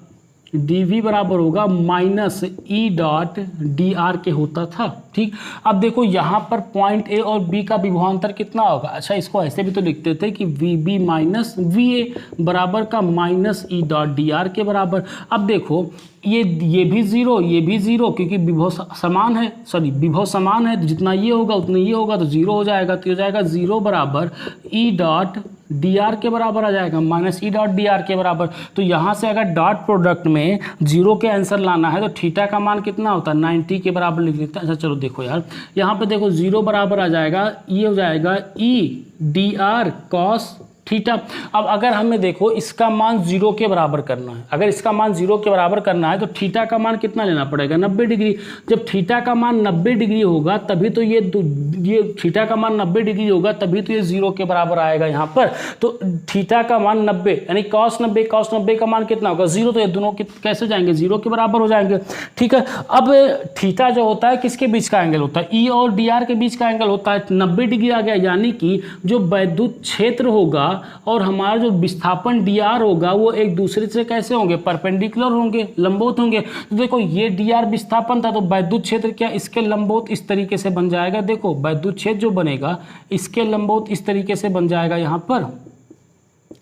dv बराबर होगा minus E dot D R के होता था, ठीक। अब देखो यहाँ पर पॉइंट ए और बी का विभवांतर कितना होगा। अच्छा इसको ऐसे भी तो लिखते थे कि V B minus V A बराबर का minus E dot D R के बराबर। अब देखो ये भी जीरो, ये भी जीरो, क्योंकि विभव समान है, सॉरी विभव समान है, जितना ये होगा उतना ये होगा तो जीरो हो जाएगा। तो हो जाएगा जीरो बराबर ई डॉट डी आर के बराबर आ जाएगा, minus E dot D R के बराबर। तो यहाँ से अगर डॉट प्रोडक्ट में जीरो के आंसर लाना है तो थीटा का मान कितना होता है, 90 के बराबर लिख देते हैं। अच्छा चलो देखो यार, यहाँ पे देखो जीरो बराबर आ जाएगा, ये हो जाएगा E D R cos theta. अब अगर हमें देखो इसका मान जीरो के बराबर करना है, अगर इसका मान जीरो के बराबर करना है तो थीटा का मान कितना लेना पड़ेगा, 90 डिग्री। जब थीटा का मान 90 डिग्री होगा तभी तो ये थीटा का मान 90 डिग्री होगा तभी तो ये जीरो के बराबर आएगा यहाँ पर। तो थीटा का मान 90 यानी कॉस 90 का मान कितना होगा, जीरो। तो ये दोनों कैसे जाएंगे, जीरो के बराबर हो जाएंगे, ठीक है। अब थीटा जो होता है किसके बीच का एंगल होता है, ई और डी आर के बीच का एंगल होता है। 90 डिग्री आ गया, यानी कि जो वैद्युत क्षेत्र होगा और हमारा जो विस्थापन डी आर होगा वो एक दूसरे से कैसे होंगे, परपेंडिकुलर होंगे, लंबवत होंगे। तो देखो ये डी आर विस्थापन था तो वैद्युत क्षेत्र क्या इसके लंबवत इस तरीके से बन जाएगा। देखो वैद्युत क्षेत्र जो बनेगा इसके लंबवत इस तरीके से बन जाएगा, यहाँ पर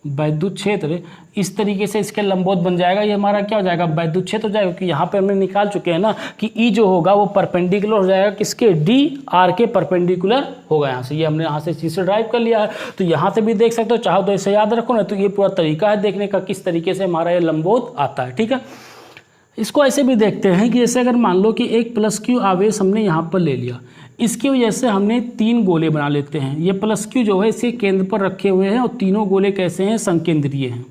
वैद्युत क्षेत्र इस तरीके से इसके लंबवत बन जाएगा। ये हमारा क्या हो जाएगा, वैद्युत क्षेत्र हो जाएगा, क्योंकि यहाँ पे हमने निकाल चुके हैं ना कि ई जो होगा वो परपेंडिकुलर हो जाएगा किसके, डी आर के परपेंडिकुलर होगा। यहाँ से ये हमने यहाँ से चीज से ड्राइव कर लिया है। तो यहाँ से भी देख सकते हो, चाहो तो इसे याद रखो ना। तो ये पूरा तरीका है देखने का किस तरीके से हमारा ये लंबवत आता है, ठीक है। इसको ऐसे भी देखते हैं कि जैसे अगर मान लो कि एक प्लस क्यू आवेश हमने यहाँ पर ले लिया, इसकी वजह से हमने 3 गोले बना लेते हैं। ये प्लस क्यू जो है इसके केंद्र पर रखे हुए हैं और तीनों गोले कैसे हैं, संकेंद्रीय हैं।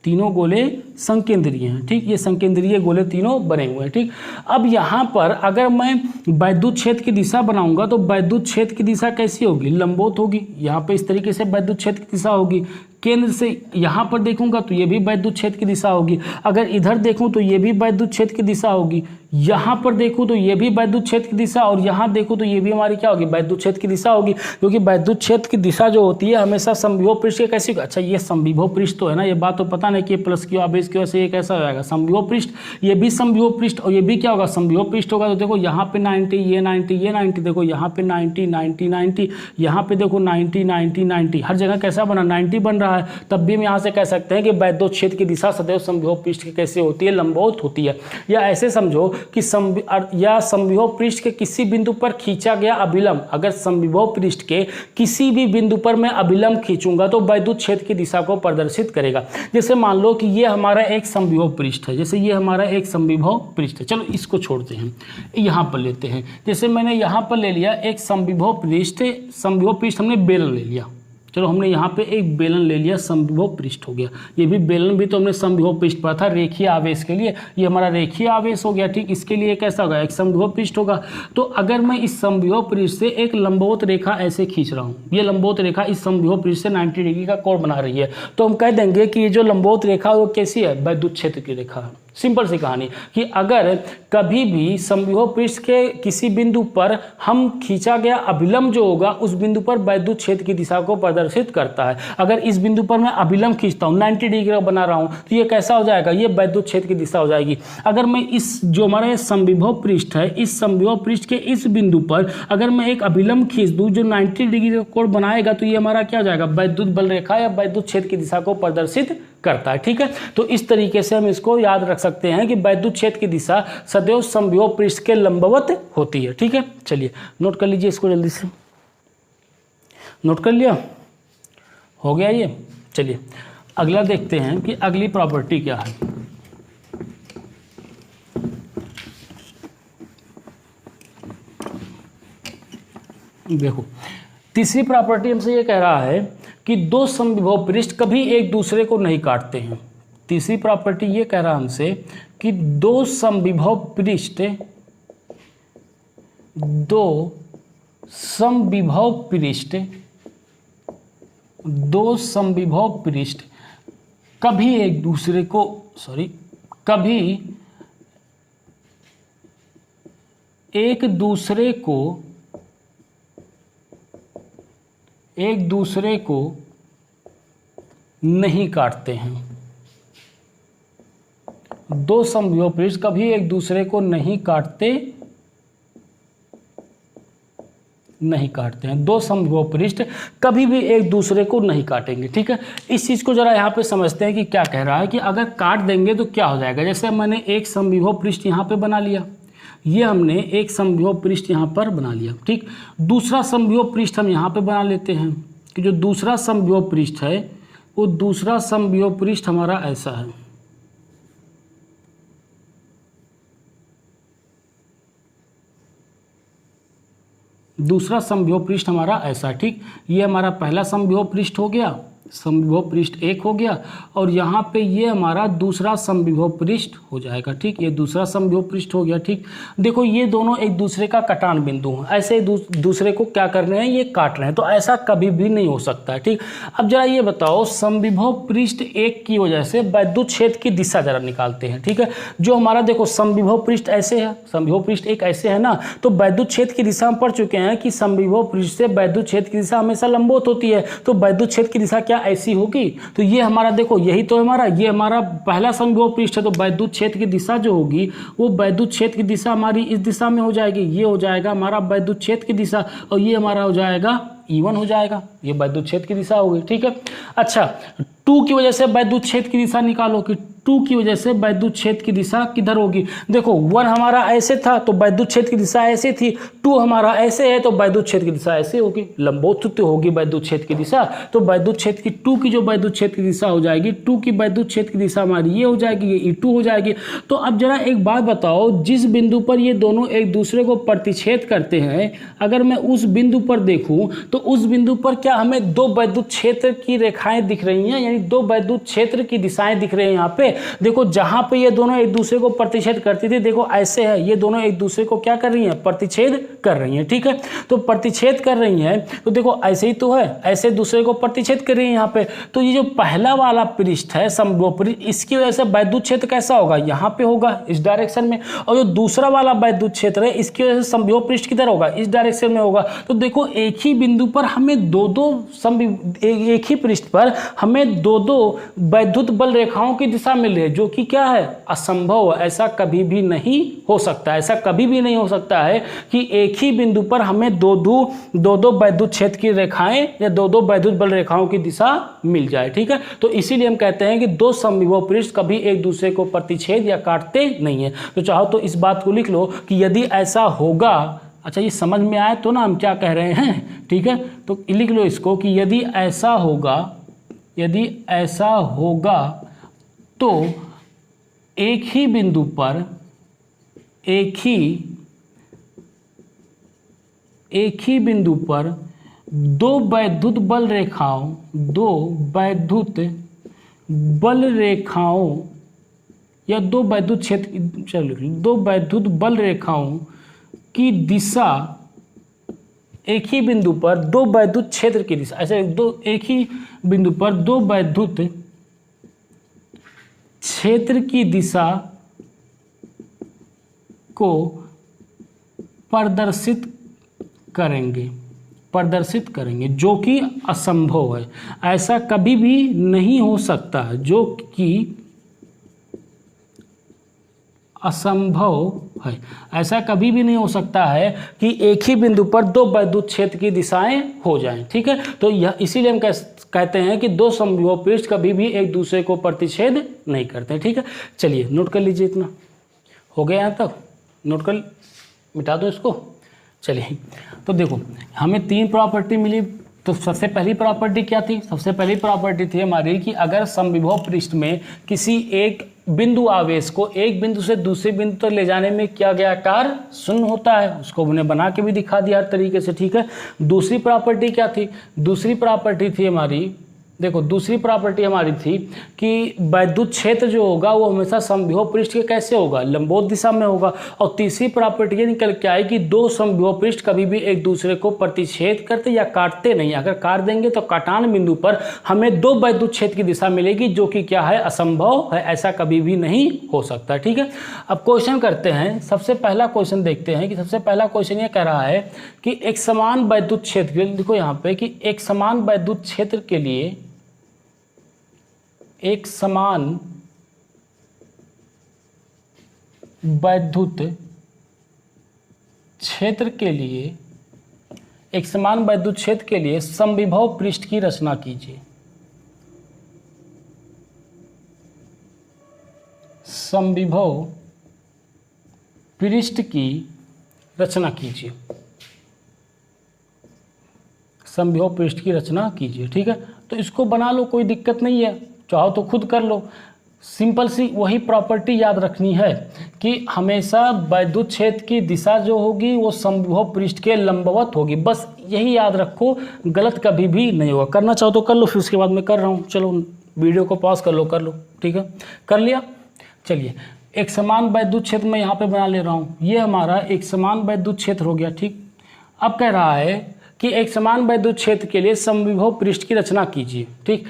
तीनों गोले संकेंद्रीय हैं, ठीक। ये संकेंद्रीय गोले तीनों बने हुए हैं, ठीक। अब यहाँ पर अगर मैं वैद्युत क्षेत्र की दिशा बनाऊंगा तो वैद्युत क्षेत्र की दिशा कैसी होगी, लंबवत होगी। यहाँ पे इस तरीके से वैद्युत क्षेत्र की दिशा होगी। केंद्र से यहाँ पर देखूंगा तो ये भी वैद्युत क्षेत्र की दिशा होगी। अगर इधर देखूं तो ये भी वैद्युत क्षेत्र की दिशा होगी। यहाँ पर देखूं तो ये भी वैद्युत क्षेत्र की दिशा, और यहाँ देखूं तो ये भी हमारी क्या होगी, वैद्युत क्षेत्र की दिशा होगी। क्योंकि वैद्युत क्षेत्र की दिशा जो होती है हमेशा समविभव पृष्ठ के कैसी। अच्छा ये समविभव पृष्ठ तो है ना, ये बात तो पता नहीं कि प्लस क्यू आवेश की वजह से ये कैसा हो जाएगा, समविभव पृष्ठ। ये भी समविभव पृष्ठ और ये भी क्या होगा, समविभव पृष्ठ होगा। तो देखो यहाँ पे 90, ये 90, ये 90, देखो यहाँ पे 90, 90, 90, यहाँ पे देखो 90, 90, 90, हर जगह कैसा बना, 90 बन रहा है। तब भी हम यहाँ से कह सकते हैं कि वैद्युत क्षेत्र की दिशा सदैव समविभव पृष्ठ की कैसे होती है, लंबवत होती है। या ऐसे समझो कि समविभव पृष्ठ के किसी बिंदु पर खींचा गया अभिलंब, अगर समविभव पृष्ठ के किसी भी बिंदु पर मैं अभिलंब खींचूंगा तो वैद्युत क्षेत्र की दिशा को प्रदर्शित करेगा। जैसे मान लो कि ये हमारा एक समविभव पृष्ठ है, जैसे ये हमारा एक समविभव पृष्ठ है। चलो इसको छोड़ते हैं, यहाँ पर लेते हैं। जैसे मैंने यहाँ पर ले लिया एक समविभव पृष्ठ, समविभव पृष्ठ हमने बेलन ले लिया। चलो हमने यहाँ पे एक बेलन ले लिया, समविभव पृष्ठ हो गया। ये भी बेलन भी तो हमने समविभव पृष्ठ पढ़ा था रेखीय आवेश के लिए, ये हमारा रेखीय आवेश हो गया, ठीक। इसके लिए कैसा होगा, एक समविभव पृष्ठ होगा। तो अगर मैं इस समविभव पृष्ठ से एक लंबवत रेखा ऐसे खींच रहा हूँ, ये लंबवत रेखा इस समविभव पृष्ठ से 90 डिग्री का कोण बना रही है, तो हम कह देंगे कि ये जो लंबवत रेखा वो कैसी है, वैद्युत क्षेत्र की रेखा है। सिंपल सी कहानी कि अगर कभी भी समविभव पृष्ठ के किसी बिंदु पर हम खींचा गया अभिलंब जो होगा उस बिंदु पर वैद्युत क्षेत्र की दिशा को प्रदर्शित करता है। अगर इस बिंदु पर मैं अभिलंब खींचता हूँ 90 डिग्री का बना रहा हूँ तो ये कैसा हो जाएगा, ये वैद्युत क्षेत्र की दिशा हो जाएगी। अगर मैं इस जो हमारा समविभव पृष्ठ है इस समविभव पृष्ठ के इस बिंदु पर अगर मैं एक अभिलंब खींच दूँ जो 90 डिग्री का कोण बनाएगा तो ये हमारा क्या हो जाएगा, वैद्युत बल रेखा या वैद्युत क्षेत्र की दिशा को प्रदर्शित करता है। ठीक है, तो इस तरीके से हम इसको याद रख सकते हैं कि वैद्युत क्षेत्र की दिशा सदैव समविभव पृष्ठ के लंबवत होती है। ठीक है, चलिए नोट कर लीजिए इसको, जल्दी से नोट कर लिया, हो गया ये। चलिए अगला देखते हैं कि अगली प्रॉपर्टी क्या है। देखो तीसरी प्रॉपर्टी हमसे ये कह रहा है कि दो समविभव पृष्ठ कभी एक दूसरे को नहीं काटते हैं। तीसरी प्रॉपर्टी ये कह रहा है हमसे कि दो समविभव पृष्ठ कभी एक दूसरे को नहीं काटते हैं। दो समविभव पृष्ठ कभी एक दूसरे को नहीं काटते हैं। दो समविभव पृष्ठ कभी भी एक दूसरे को नहीं काटेंगे। ठीक है, इस चीज को जरा यहाँ पे समझते हैं कि क्या कह रहा है कि अगर काट देंगे तो क्या हो जाएगा। जैसे मैंने एक समविभव पृष्ठ यहाँ पे बना लिया, ये हमने एक समविभव पृष्ठ यहाँ पर बना लिया। ठीक, दूसरा समविभव पृष्ठ हम यहाँ पे बना लेते हैं कि जो दूसरा समविभव पृष्ठ है वो दूसरा समविभव पृष्ठ हमारा ऐसा है। दूसरा समविभव पृष्ठ हमारा ऐसा। ठीक, ये हमारा पहला समविभव पृष्ठ हो गया, समविभव पृष्ठ एक हो गया, और यहाँ पे ये हमारा दूसरा समविभव पृष्ठ हो जाएगा। ठीक, ये दूसरा समविभव पृष्ठ हो गया। ठीक, देखो ये दोनों एक दूसरे का कटान बिंदु हैं, ऐसे दूसरे को क्या कर रहे हैं, ये काट रहे हैं, तो ऐसा कभी भी नहीं हो सकता है। ठीक, अब जरा ये बताओ समविभव पृष्ठ एक की वजह से वैद्युत क्षेत्र की दिशा जरा निकालते हैं। ठीक है, जो हमारा देखो समविभव पृष्ठ ऐसे है, समविभव पृष्ठ एक ऐसे है ना, तो वैद्युत क्षेत्र की दिशा हम पढ़ चुके हैं कि समविभव पृष्ठ से वैद्युत क्षेत्र की दिशा हमेशा लंबवत होती है, तो वैद्युत क्षेत्र की दिशा क्या ऐसी होगी। तो ये हमारा देखो यही तो हमारा ये हमारा पहला समविभव पृष्ठ है, तो वैद्युत क्षेत्र की दिशा जो होगी वो वैद्युत क्षेत्र की दिशा हमारी इस दिशा में हो जाएगी, ये हो जाएगा हमारा वैद्युत क्षेत्र की दिशा, और ये हमारा हो जाएगा E1 हो जाएगा, ये वैद्युत क्षेत्र की दिशा होगी। ठीक है, अच्छा 2 की वजह से वैद्युत क्षेत्र की दिशा निकालो कि 2 की वजह से वैद्युत क्षेत्र की दिशा किधर होगी। देखो 1 हमारा ऐसे था तो वैद्युत क्षेत्र की दिशा ऐसे थी, 2 हमारा ऐसे है तो वैद्युत क्षेत्र की दिशा ऐसे होगी, लंबवत होगी वैद्युत क्षेत्र की दिशा। तो वैद्युत क्षेत्र की 2 की जो वैद्युत क्षेत्र की दिशा हो जाएगी, 2 की वैद्युत क्षेत्र की दिशा हमारी ये हो जाएगी, ये E2 हो जाएगी। तो अब जरा एक बात बताओ, जिस बिंदु पर ये दोनों एक दूसरे को प्रतिच्छेद करते हैं, अगर मैं उस बिंदु पर देखूं तो उस बिंदु पर क्या हमें दो वैद्युत क्षेत्र की रेखाएं दिख रही हैं, यानी दो वैद्युत क्षेत्र की दिशाएं दिख रही हैं। यहाँ पे देखो जहां पे ये दोनों एक दूसरे को प्रतिच्छेद करती थी, देखो ऐसे है, ये दोनों एक दूसरे को क्या कर रही हैं, प्रतिच्छेद कर रही हैं। ठीक है, तो प्रतिच्छेद कर रही हैं तो देखो ऐसे ही तो है, ऐसे दूसरे को प्रतिच्छेद कर रही है यहाँ पे। तो ये जो पहला वाला पृष्ठ है समविभव पृष्ठ, इसकी वजह से वैद्युत क्षेत्र कैसा होगा, यहाँ पे होगा इस डायरेक्शन में, और जो दूसरा वाला वैद्युत क्षेत्र है इसकी वजह से समविभव पृष्ठ किधर होगा, इस डायरेक्शन में होगा। तो देखो एक ही बिंदु पर हमें एक ही पृष्ठ पर हमें दो वैद्युत बल रेखाओं की दिशा मिल रही है, जो कि क्या है, असंभव है। ऐसा कभी भी नहीं हो सकता, ऐसा कभी भी नहीं हो सकता है कि एक ही बिंदु पर हमें दो वैद्युत क्षेत्र की रेखाएं या दो वैद्युत बल रेखाओं की दिशा मिल जाए। ठीक है, तो इसीलिए हम कहते हैं कि दो समविभव पृष्ठ कभी एक दूसरे को प्रतिच्छेद या काटते नहीं है। तो चाहो तो इस बात को लिख लो कि यदि ऐसा होगा, अच्छा ये समझ में आए तो ना हम क्या कह रहे हैं। ठीक है, तो लिख लो इसको कि यदि ऐसा होगा तो एक ही बिंदु पर दो वैद्युत बल रेखाओं या दो वैद्युत क्षेत्र, चलो दो वैद्युत बल रेखाओं की दिशा, एक ही बिंदु पर दो वैद्युत क्षेत्र की दिशा, ऐसे एक ही बिंदु पर दो वैद्युत क्षेत्र की दिशा को प्रदर्शित करेंगे जो कि असंभव है। ऐसा कभी भी नहीं हो सकता जो कि असंभव है। ऐसा कभी भी नहीं हो सकता है कि एक ही बिंदु पर दो वैद्युत क्षेत्र की दिशाएं हो जाएं। ठीक है, तो यह इसीलिए हम कहते हैं कि दो समविभव पृष्ठ कभी भी एक दूसरे को प्रतिच्छेद नहीं करते। ठीक है, चलिए नोट कर लीजिए, इतना हो गया यहाँ तक, नोट कर, मिटा दो इसको। चलिए, तो देखो हमें तीन प्रॉपर्टी मिली। तो सबसे पहली प्रॉपर्टी क्या थी? सबसे पहली प्रॉपर्टी थी हमारी कि अगर समविभव पृष्ठ में किसी एक बिंदु आवेश को एक बिंदु से दूसरे बिंदु तक ले जाने में किया गया कार्य शून्य होता है। उसको हमने बना के भी दिखा दिया हर तरीके से। ठीक है, दूसरी प्रॉपर्टी क्या थी? दूसरी प्रॉपर्टी थी हमारी, देखो दूसरी प्रॉपर्टी हमारी थी कि वैद्युत क्षेत्र जो होगा वो हमेशा समविभव पृष्ठ के कैसे होगा? लंबवत दिशा में होगा। और तीसरी प्रॉपर्टी ये निकल के आई कि दो समविभव पृष्ठ कभी भी एक दूसरे को प्रतिच्छेद करते या काटते नहीं। अगर काट देंगे तो काटान बिंदु पर हमें दो वैद्युत क्षेत्र की दिशा मिलेगी जो कि क्या है? असंभव है। ऐसा कभी भी नहीं हो सकता। ठीक है, अब क्वेश्चन करते हैं। सबसे पहला क्वेश्चन देखते हैं कि सबसे पहला क्वेश्चन ये कह रहा है कि एक समान वैद्युत क्षेत्र के लिए, देखो यहाँ पे कि एक समान वैद्युत क्षेत्र के लिए, एक समान वैद्युत क्षेत्र के लिए, एक समान वैद्युत क्षेत्र के लिए समविभव पृष्ठ की रचना कीजिए। समविभव पृष्ठ की रचना कीजिए। समविभव पृष्ठ की रचना कीजिए। ठीक है, तो इसको बना लो, कोई दिक्कत नहीं है, चाहो तो खुद कर लो। सिंपल सी वही प्रॉपर्टी याद रखनी है कि हमेशा वैद्युत क्षेत्र की दिशा जो होगी वो समविभव पृष्ठ के लंबवत होगी। बस यही याद रखो, गलत कभी भी नहीं होगा। करना चाहो तो कर लो, फिर उसके बाद मैं कर रहा हूँ। चलो वीडियो को पॉज कर लो। ठीक है, कर लिया। चलिए, एक समान वैद्युत क्षेत्र मैं यहाँ पे बना ले रहा हूँ। ये हमारा एक समान वैद्युत क्षेत्र हो गया। ठीक, अब कह रहा है कि एक समान वैद्युत क्षेत्र के लिए समविभव पृष्ठ की रचना कीजिए। ठीक,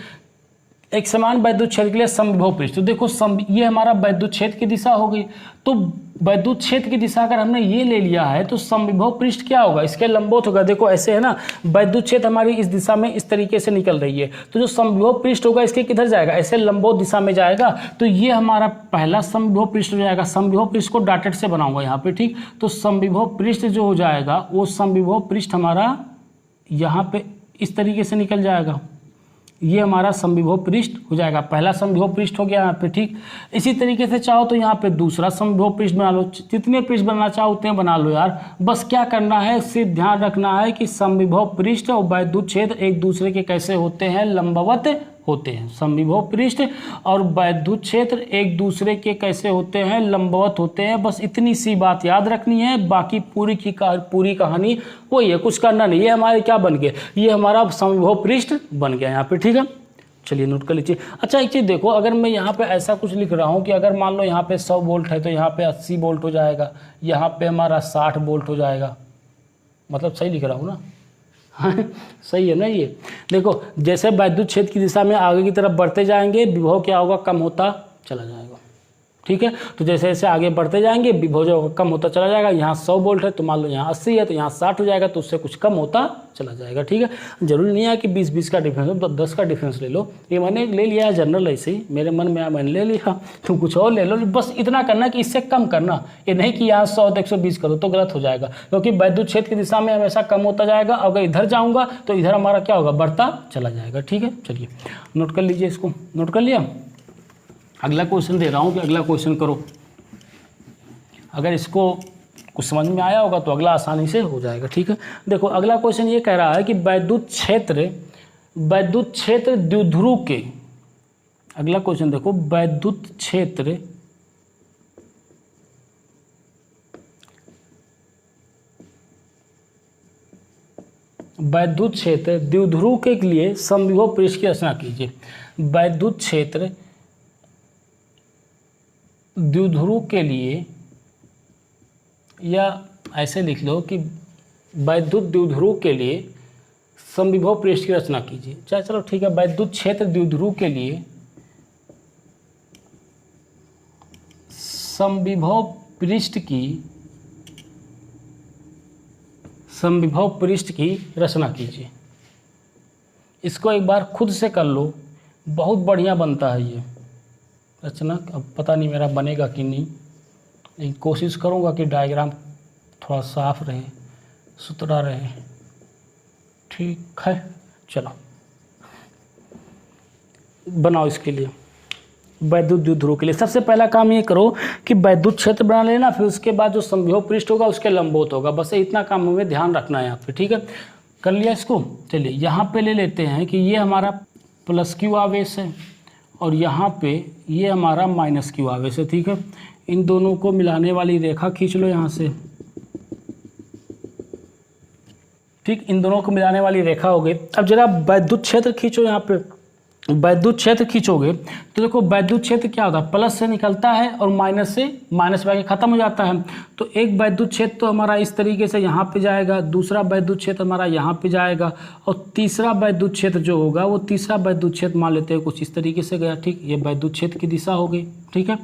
एक समान वैद्युत क्षेत्र के लिए समविभव पृष्ठ, तो देखो ये हमारा वैद्युत क्षेत्र की दिशा हो गई। तो वैद्युत क्षेत्र की दिशा अगर हमने ये ले लिया है तो समविभव पृष्ठ क्या होगा? इसके लंबवत होगा। देखो ऐसे है ना, वैद्युत क्षेत्र हमारी इस दिशा में इस तरीके से निकल रही है, तो जो समविभव पृष्ठ होगा इसके किधर जाएगा? ऐसे लंबवत दिशा में जाएगा। तो ये हमारा पहला समविभव पृष्ठ हो जाएगा। समविभव पृष्ठ को डॉटेड से बनाऊंगा यहाँ पे। ठीक, तो समविभव पृष्ठ जो हो जाएगा वो समविभव पृष्ठ हमारा यहाँ पे इस तरीके से निकल जाएगा। ये हमारा समविभव पृष्ठ हो जाएगा। पहला समविभव पृष्ठ हो गया यहाँ पे। ठीक, इसी तरीके से चाहो तो यहाँ पे दूसरा समविभव पृष्ठ बना लो। जितने पृष्ठ बनाना चाहो उतने बना लो यार। बस क्या करना है, सिर्फ ध्यान रखना है कि समविभव पृष्ठ और वैद्युत क्षेत्र एक दूसरे के कैसे होते हैं? लंबवत होते हैं। समविभव पृष्ठ और वैद्युत क्षेत्र एक दूसरे के कैसे होते हैं? लंबवत होते हैं। बस इतनी सी बात याद रखनी है, बाकी पूरी कहानी वही है, कुछ करना नहीं। ये हमारे क्या बन गया? ये हमारा समविभव पृष्ठ बन गया यहाँ पे। ठीक है, चलिए नोट कर लीजिए। अच्छा एक चीज़ देखो, अगर मैं यहाँ पे ऐसा कुछ लिख रहा हूँ कि अगर मान लो यहाँ पे 100 वोल्ट है तो यहाँ पे 80 वोल्ट हो जाएगा, यहाँ पे हमारा 60 वोल्ट हो जाएगा। मतलब सही लिख रहा हूँ ना? सही है ना? ये देखो, जैसे वैद्युत क्षेत्र की दिशा में आगे की तरफ बढ़ते जाएंगे विभव क्या होगा? कम होता चला जाएगा। ठीक है, तो जैसे जैसे आगे बढ़ते जाएंगे विभव जो कम होता चला जाएगा। यहाँ 100 वोल्ट है तो मान लो यहाँ 80 है तो यहाँ 60 हो जाएगा, तो उससे कुछ कम होता चला जाएगा। ठीक है, जरूरी नहीं है कि 20-20 का डिफरेंस हो, तो 10 का डिफरेंस ले लो। ये मैंने ले लिया है जनरल, ऐसे ही मेरे मन में आया मैंने ले लिया, तुम कुछ और ले लो। बस इतना करना कि इससे कम करना, ये नहीं कि यहाँ 100 तो 120 करो तो गलत हो जाएगा, क्योंकि वैद्युत क्षेत्र की दिशा में हमेशा कम होता जाएगा। अगर इधर जाऊँगा तो इधर हमारा क्या होगा? बढ़ता चला जाएगा। ठीक है, चलिए नोट कर लीजिए, इसको नोट कर लिया। अगला क्वेश्चन दे रहा हूँ कि अगला क्वेश्चन करो। अगर इसको कुछ समझ में आया होगा तो अगला आसानी से हो जाएगा। ठीक है, देखो अगला क्वेश्चन ये कह रहा है कि वैद्युत क्षेत्र द्विध्रुव के, अगला क्वेश्चन देखो, वैद्युत क्षेत्र द्विध्रुव के लिए समविभव पृष्ठ की रचना कीजिए। वैद्युत क्षेत्र द्विध्रुव के लिए, या ऐसे लिख लो कि वैद्युत द्विध्रुव के लिए समविभव पृष्ठ की रचना कीजिए। चलो ठीक है, वैद्युत क्षेत्र द्विध्रुव के लिए समविभव पृष्ठ की समविभव पृष्ठ की रचना कीजिए। इसको एक बार खुद से कर लो, बहुत बढ़िया बनता है ये रचना। अब पता नहीं मेरा बनेगा कि नहीं, लेकिन कोशिश करूँगा कि डायग्राम थोड़ा साफ रहे, सुथरा रहे। ठीक है, चलो बनाओ इसके लिए वैद्युत द्विध्रुव के लिए। सबसे पहला काम ये करो कि वैद्युत क्षेत्र बना लेना, फिर उसके बाद जो समविभव पृष्ठ होगा उसके लंबवत होगा। बस इतना काम हमें ध्यान रखना है यहाँ पे। ठीक है, कर लिया इसको। चलिए यहाँ पे ले लेते हैं कि ये हमारा प्लस क्यू आवेश है और यहाँ पे ये हमारा माइनस क्यू आवेश है। ठीक है, इन दोनों को मिलाने वाली रेखा खींच लो यहाँ से। ठीक, इन दोनों को मिलाने वाली रेखा हो गई। अब जरा वैद्युत क्षेत्र खींचो। यहाँ पे वैद्युत क्षेत्र खींचोगे तो देखो वैद्युत क्षेत्र क्या होता है, प्लस से निकलता है और माइनस से माइनस में आके खत्म हो जाता है। तो एक वैद्युत क्षेत्र तो हमारा इस तरीके से यहाँ पे जाएगा, दूसरा वैद्युत क्षेत्र हमारा यहाँ पे जाएगा और तीसरा वैद्युत क्षेत्र जो होगा वो तीसरा वैद्युत क्षेत्र मान लेते हैं कुछ इस तरीके से गया। ठीक, ये वैद्युत क्षेत्र की दिशा हो गई। ठीक है,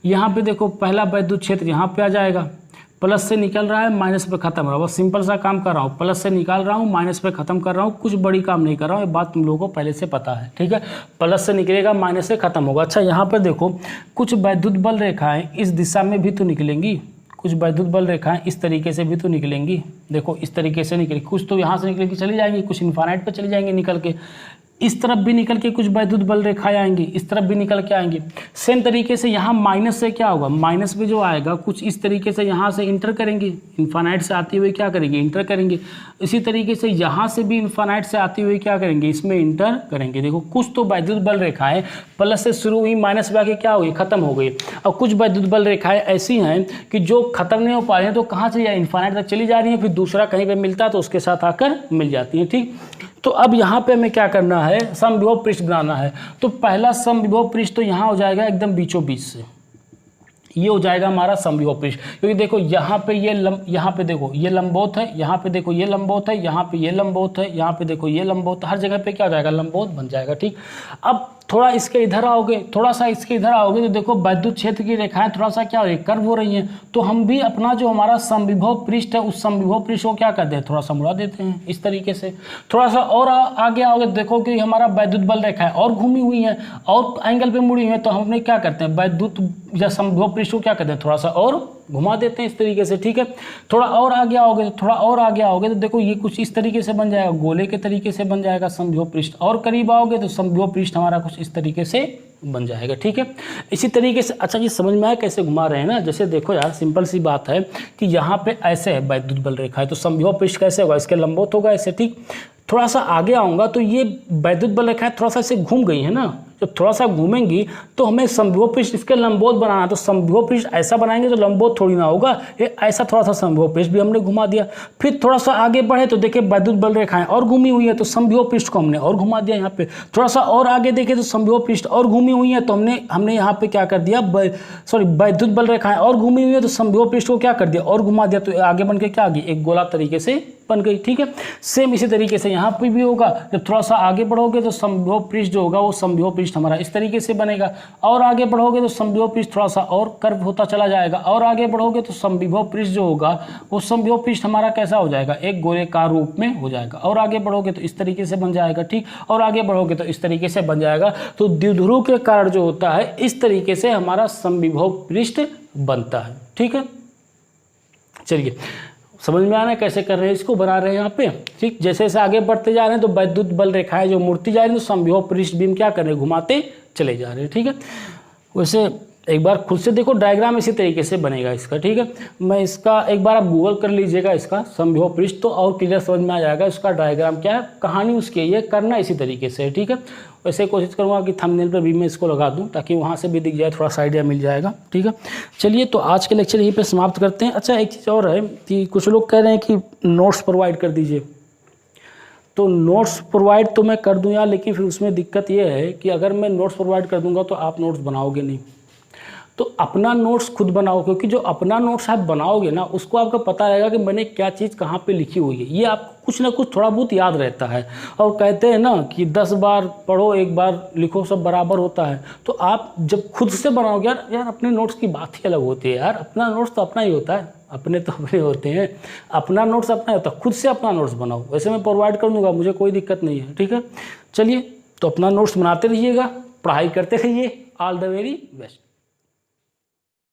यहाँ पे देखो पहला वैद्युत क्षेत्र यहाँ पे आ जाएगा, प्लस से निकल रहा है माइनस पे खत्म हो रहा है। बस सिंपल सा काम कर रहा हूँ, प्लस से निकाल रहा हूँ माइनस पे खत्म कर रहा हूँ, कुछ बड़ी काम नहीं कर रहा हूँ। ये बात तुम लोगों को पहले से पता है। ठीक है, प्लस से निकलेगा माइनस से खत्म होगा। अच्छा, यहाँ पर देखो कुछ वैद्युत बल रेखाएं इस दिशा में भी तो निकलेंगी, कुछ वैद्युत बल रेखाएं इस तरीके से भी तो निकलेंगी। देखो इस तरीके से निकलेगी, कुछ तो यहाँ से निकल के चली जाएंगी, कुछ इन्फानाइट पे चली जाएंगी निकल के। इस तरफ भी निकल के कुछ वैद्युत बल रेखाएं आएंगी, इस तरफ भी निकल के आएंगी। सेम तरीके से यहाँ माइनस से क्या होगा, माइनस में जो आएगा कुछ इस तरीके से यहाँ से इंटर करेंगे, इन्फानाइट से आते हुए क्या करेंगे, इंटर करेंगे। इसी तरीके से यहाँ से भी इन्फानाइट से आते हुए क्या करेंगे, इसमें इंटर करेंगे। देखो कुछ तो वैद्युत बल रेखाएं प्लस से शुरू हुई, माइनस में आके क्या हो गई, खत्म हो गई। और कुछ वैद्युत बल रेखाएं ऐसी हैं कि जो खत्म नहीं हो पा रही हैं, तो कहाँ से इन्फानाइट तक चली जा रही हैं, फिर दूसरा कहीं पर मिलता है तो उसके साथ आकर मिल जाती हैं। ठीक, तो अब यहाँ पे हमें क्या करना है, समविभव पृष्ठ बनाना है। तो पहला समविभव पृष्ठ तो यहाँ हो जाएगा एकदम बीचों बीच से, ये हो जाएगा हमारा समविभव पृष्ठ। क्योंकि देखो यहाँ पे यहाँ पे देखो ये लंबवत है, यहाँ पे देखो ये लंबवत है, यहाँ पे ये लंबवत है, यहाँ पे देखो ये लंबवत, हर जगह पे क्या हो जाएगा, लंबवत बन जाएगा। ठीक, अब थोड़ा इसके इधर आओगे, थोड़ा सा इसके इधर आओगे तो देखो वैद्युत क्षेत्र की रेखाएं थोड़ा सा क्या हो रही है, कर्व हो रही हैं। तो हम भी अपना जो हमारा समविभव पृष्ठ है उस समविभव पृष्ठ को क्या करते हैं, थोड़ा सा मुड़ा देते हैं इस तरीके से। थोड़ा सा और आगे आओगे तो देखो कि हमारा वैद्युत बल रेखाएं और घूमी हुई हैं और एंगल पे मुड़ी हुई हैं, तो हम अपने क्या करते हैं, वैद्युत या समविभव पृष्ठ को क्या करते हैं, थोड़ा सा और घुमा देते हैं इस तरीके से। ठीक है, थोड़ा और आगे आओगे तो थोड़ा और आगे आओगे तो देखो ये कुछ इस तरीके से बन जाएगा, गोले के तरीके से बन जाएगा समविभव पृष्ठ। और करीब आओगे तो समविभव पृष्ठ हमारा कुछ इस तरीके से बन जाएगा। ठीक है, इसी तरीके से। अच्छा, ये समझ में आया कैसे घुमा रहे हैं ना। जैसे देखो यार, सिंपल सी बात है कि यहाँ पे ऐसे है वैद्युत बल रेखा है, तो समविभव पृष्ठ कैसे होगा, इसके लंबवत होगा ऐसे। ठीक, थोड़ा सा आगे आऊँगा तो ये वैद्युत बल रेखाएं थोड़ा सा ऐसे घूम गई है ना, जब थोड़ा सा घूमेंगी तो हमें समविभव पृष्ठ इसके लंबवत बनाना। तो समविभव पृष्ठ ऐसा बनाएंगे तो लंबवत थोड़ी ना होगा, ये ऐसा थोड़ा सा समविभव पृष्ठ भी हमने घुमा दिया। फिर थोड़ा सा आगे बढ़े तो देखिए वैद्युत बल रेखाएं और घूमी हुई है, तो समविभव पृष्ठ को हमने और घुमा दिया यहाँ पे। थोड़ा सा और आगे देखे तो समविभव पृष्ठ और घूमी हुई है, तो हमने यहाँ पे क्या कर दिया, वैद्युत बल रेखाएं और घूमी हुई है, तो समविभव पृष्ठ को क्या कर दिया, और घुमा दिया। तो आगे बन के क्या आ गई, एक गोला तरीके से बन गई। ठीक है, सेम इसी तरीके से यहाँ पे भी होगा। जब थोड़ा सा आगे बढ़ोगे तो समविभव पृष्ठ जो होगा वो समविभव पृष्ठ हमारा इस तरीके से बनेगा। और आगे बढ़ोगे तो समविभव पृष्ठ थोड़ा सा और कर्व होता चला जाएगा। और आगे बढ़ोगे तो समविभव पृष्ठ जो होगा वो समविभव पृष्ठ हमारा कैसा हो जाएगा, एक गोलेकार रूप में हो जाएगा। और आगे बढ़ोगे तो इस तरीके से बन जाएगा। ठीक, और आगे बढ़ोगे तो इस तरीके से बन जाएगा। तो द्विध्रुव के कारण जो होता है इस तरीके से हमारा समविभव पृष्ठ बनता है। ठीक है, चलिए समझ में आ रहा है कैसे कर रहे हैं, इसको बना रहे हैं यहाँ पे। ठीक, जैसे जैसे आगे बढ़ते जा रहे हैं तो वैद्युत बल रेखाएं जो मुड़ती जा रही है तो समविभव पृष्ठ भी हम क्या कर रहे हैं, घुमाते चले जा रहे हैं। ठीक है, वैसे एक बार खुद से देखो डायग्राम इसी तरीके से बनेगा इसका। ठीक है, मैं इसका एक बार आप गूगल कर लीजिएगा इसका समविभव पृष्ठ, तो और क्लियर समझ में आ जाएगा इसका डायग्राम क्या है, कहानी उसकी ये करना इसी तरीके से। ठीक है, वैसे कोशिश करूँगा कि थंबनेल पर भी मैं इसको लगा दूँ ताकि वहाँ से भी दिख जाए, थोड़ा सा आइडिया मिल जाएगा। ठीक है, चलिए तो आज के लेक्चर यहीं पे समाप्त करते हैं। अच्छा, एक चीज़ और है कि कुछ लोग कह रहे हैं कि नोट्स प्रोवाइड कर दीजिए, तो नोट्स प्रोवाइड तो मैं कर दूँ यार, लेकिन फिर उसमें दिक्कत ये है कि अगर मैं नोट्स प्रोवाइड कर दूँगा तो आप नोट्स बनाओगे नहीं। तो अपना नोट्स खुद बनाओ, क्योंकि जो अपना नोट्स आप बनाओगे ना उसको आपको पता रहेगा कि मैंने क्या चीज़ कहाँ पे लिखी हुई है, ये आपको कुछ ना कुछ थोड़ा बहुत याद रहता है। और कहते हैं ना कि 10 बार पढ़ो 1 बार लिखो सब बराबर होता है। तो आप जब खुद से बनाओगे यार अपने नोट्स की बात ही अलग होती है यार, अपना नोट्स तो अपना ही होता है, अपने तो अपने होते हैं, अपना नोट्स अपना होता है, खुद से अपना नोट्स बनाओ। वैसे मैं प्रोवाइड कर दूँगा, मुझे कोई दिक्कत नहीं है, ठीक है। चलिए तो अपना नोट्स बनाते रहिएगा, पढ़ाई करते रहिए। All the very best.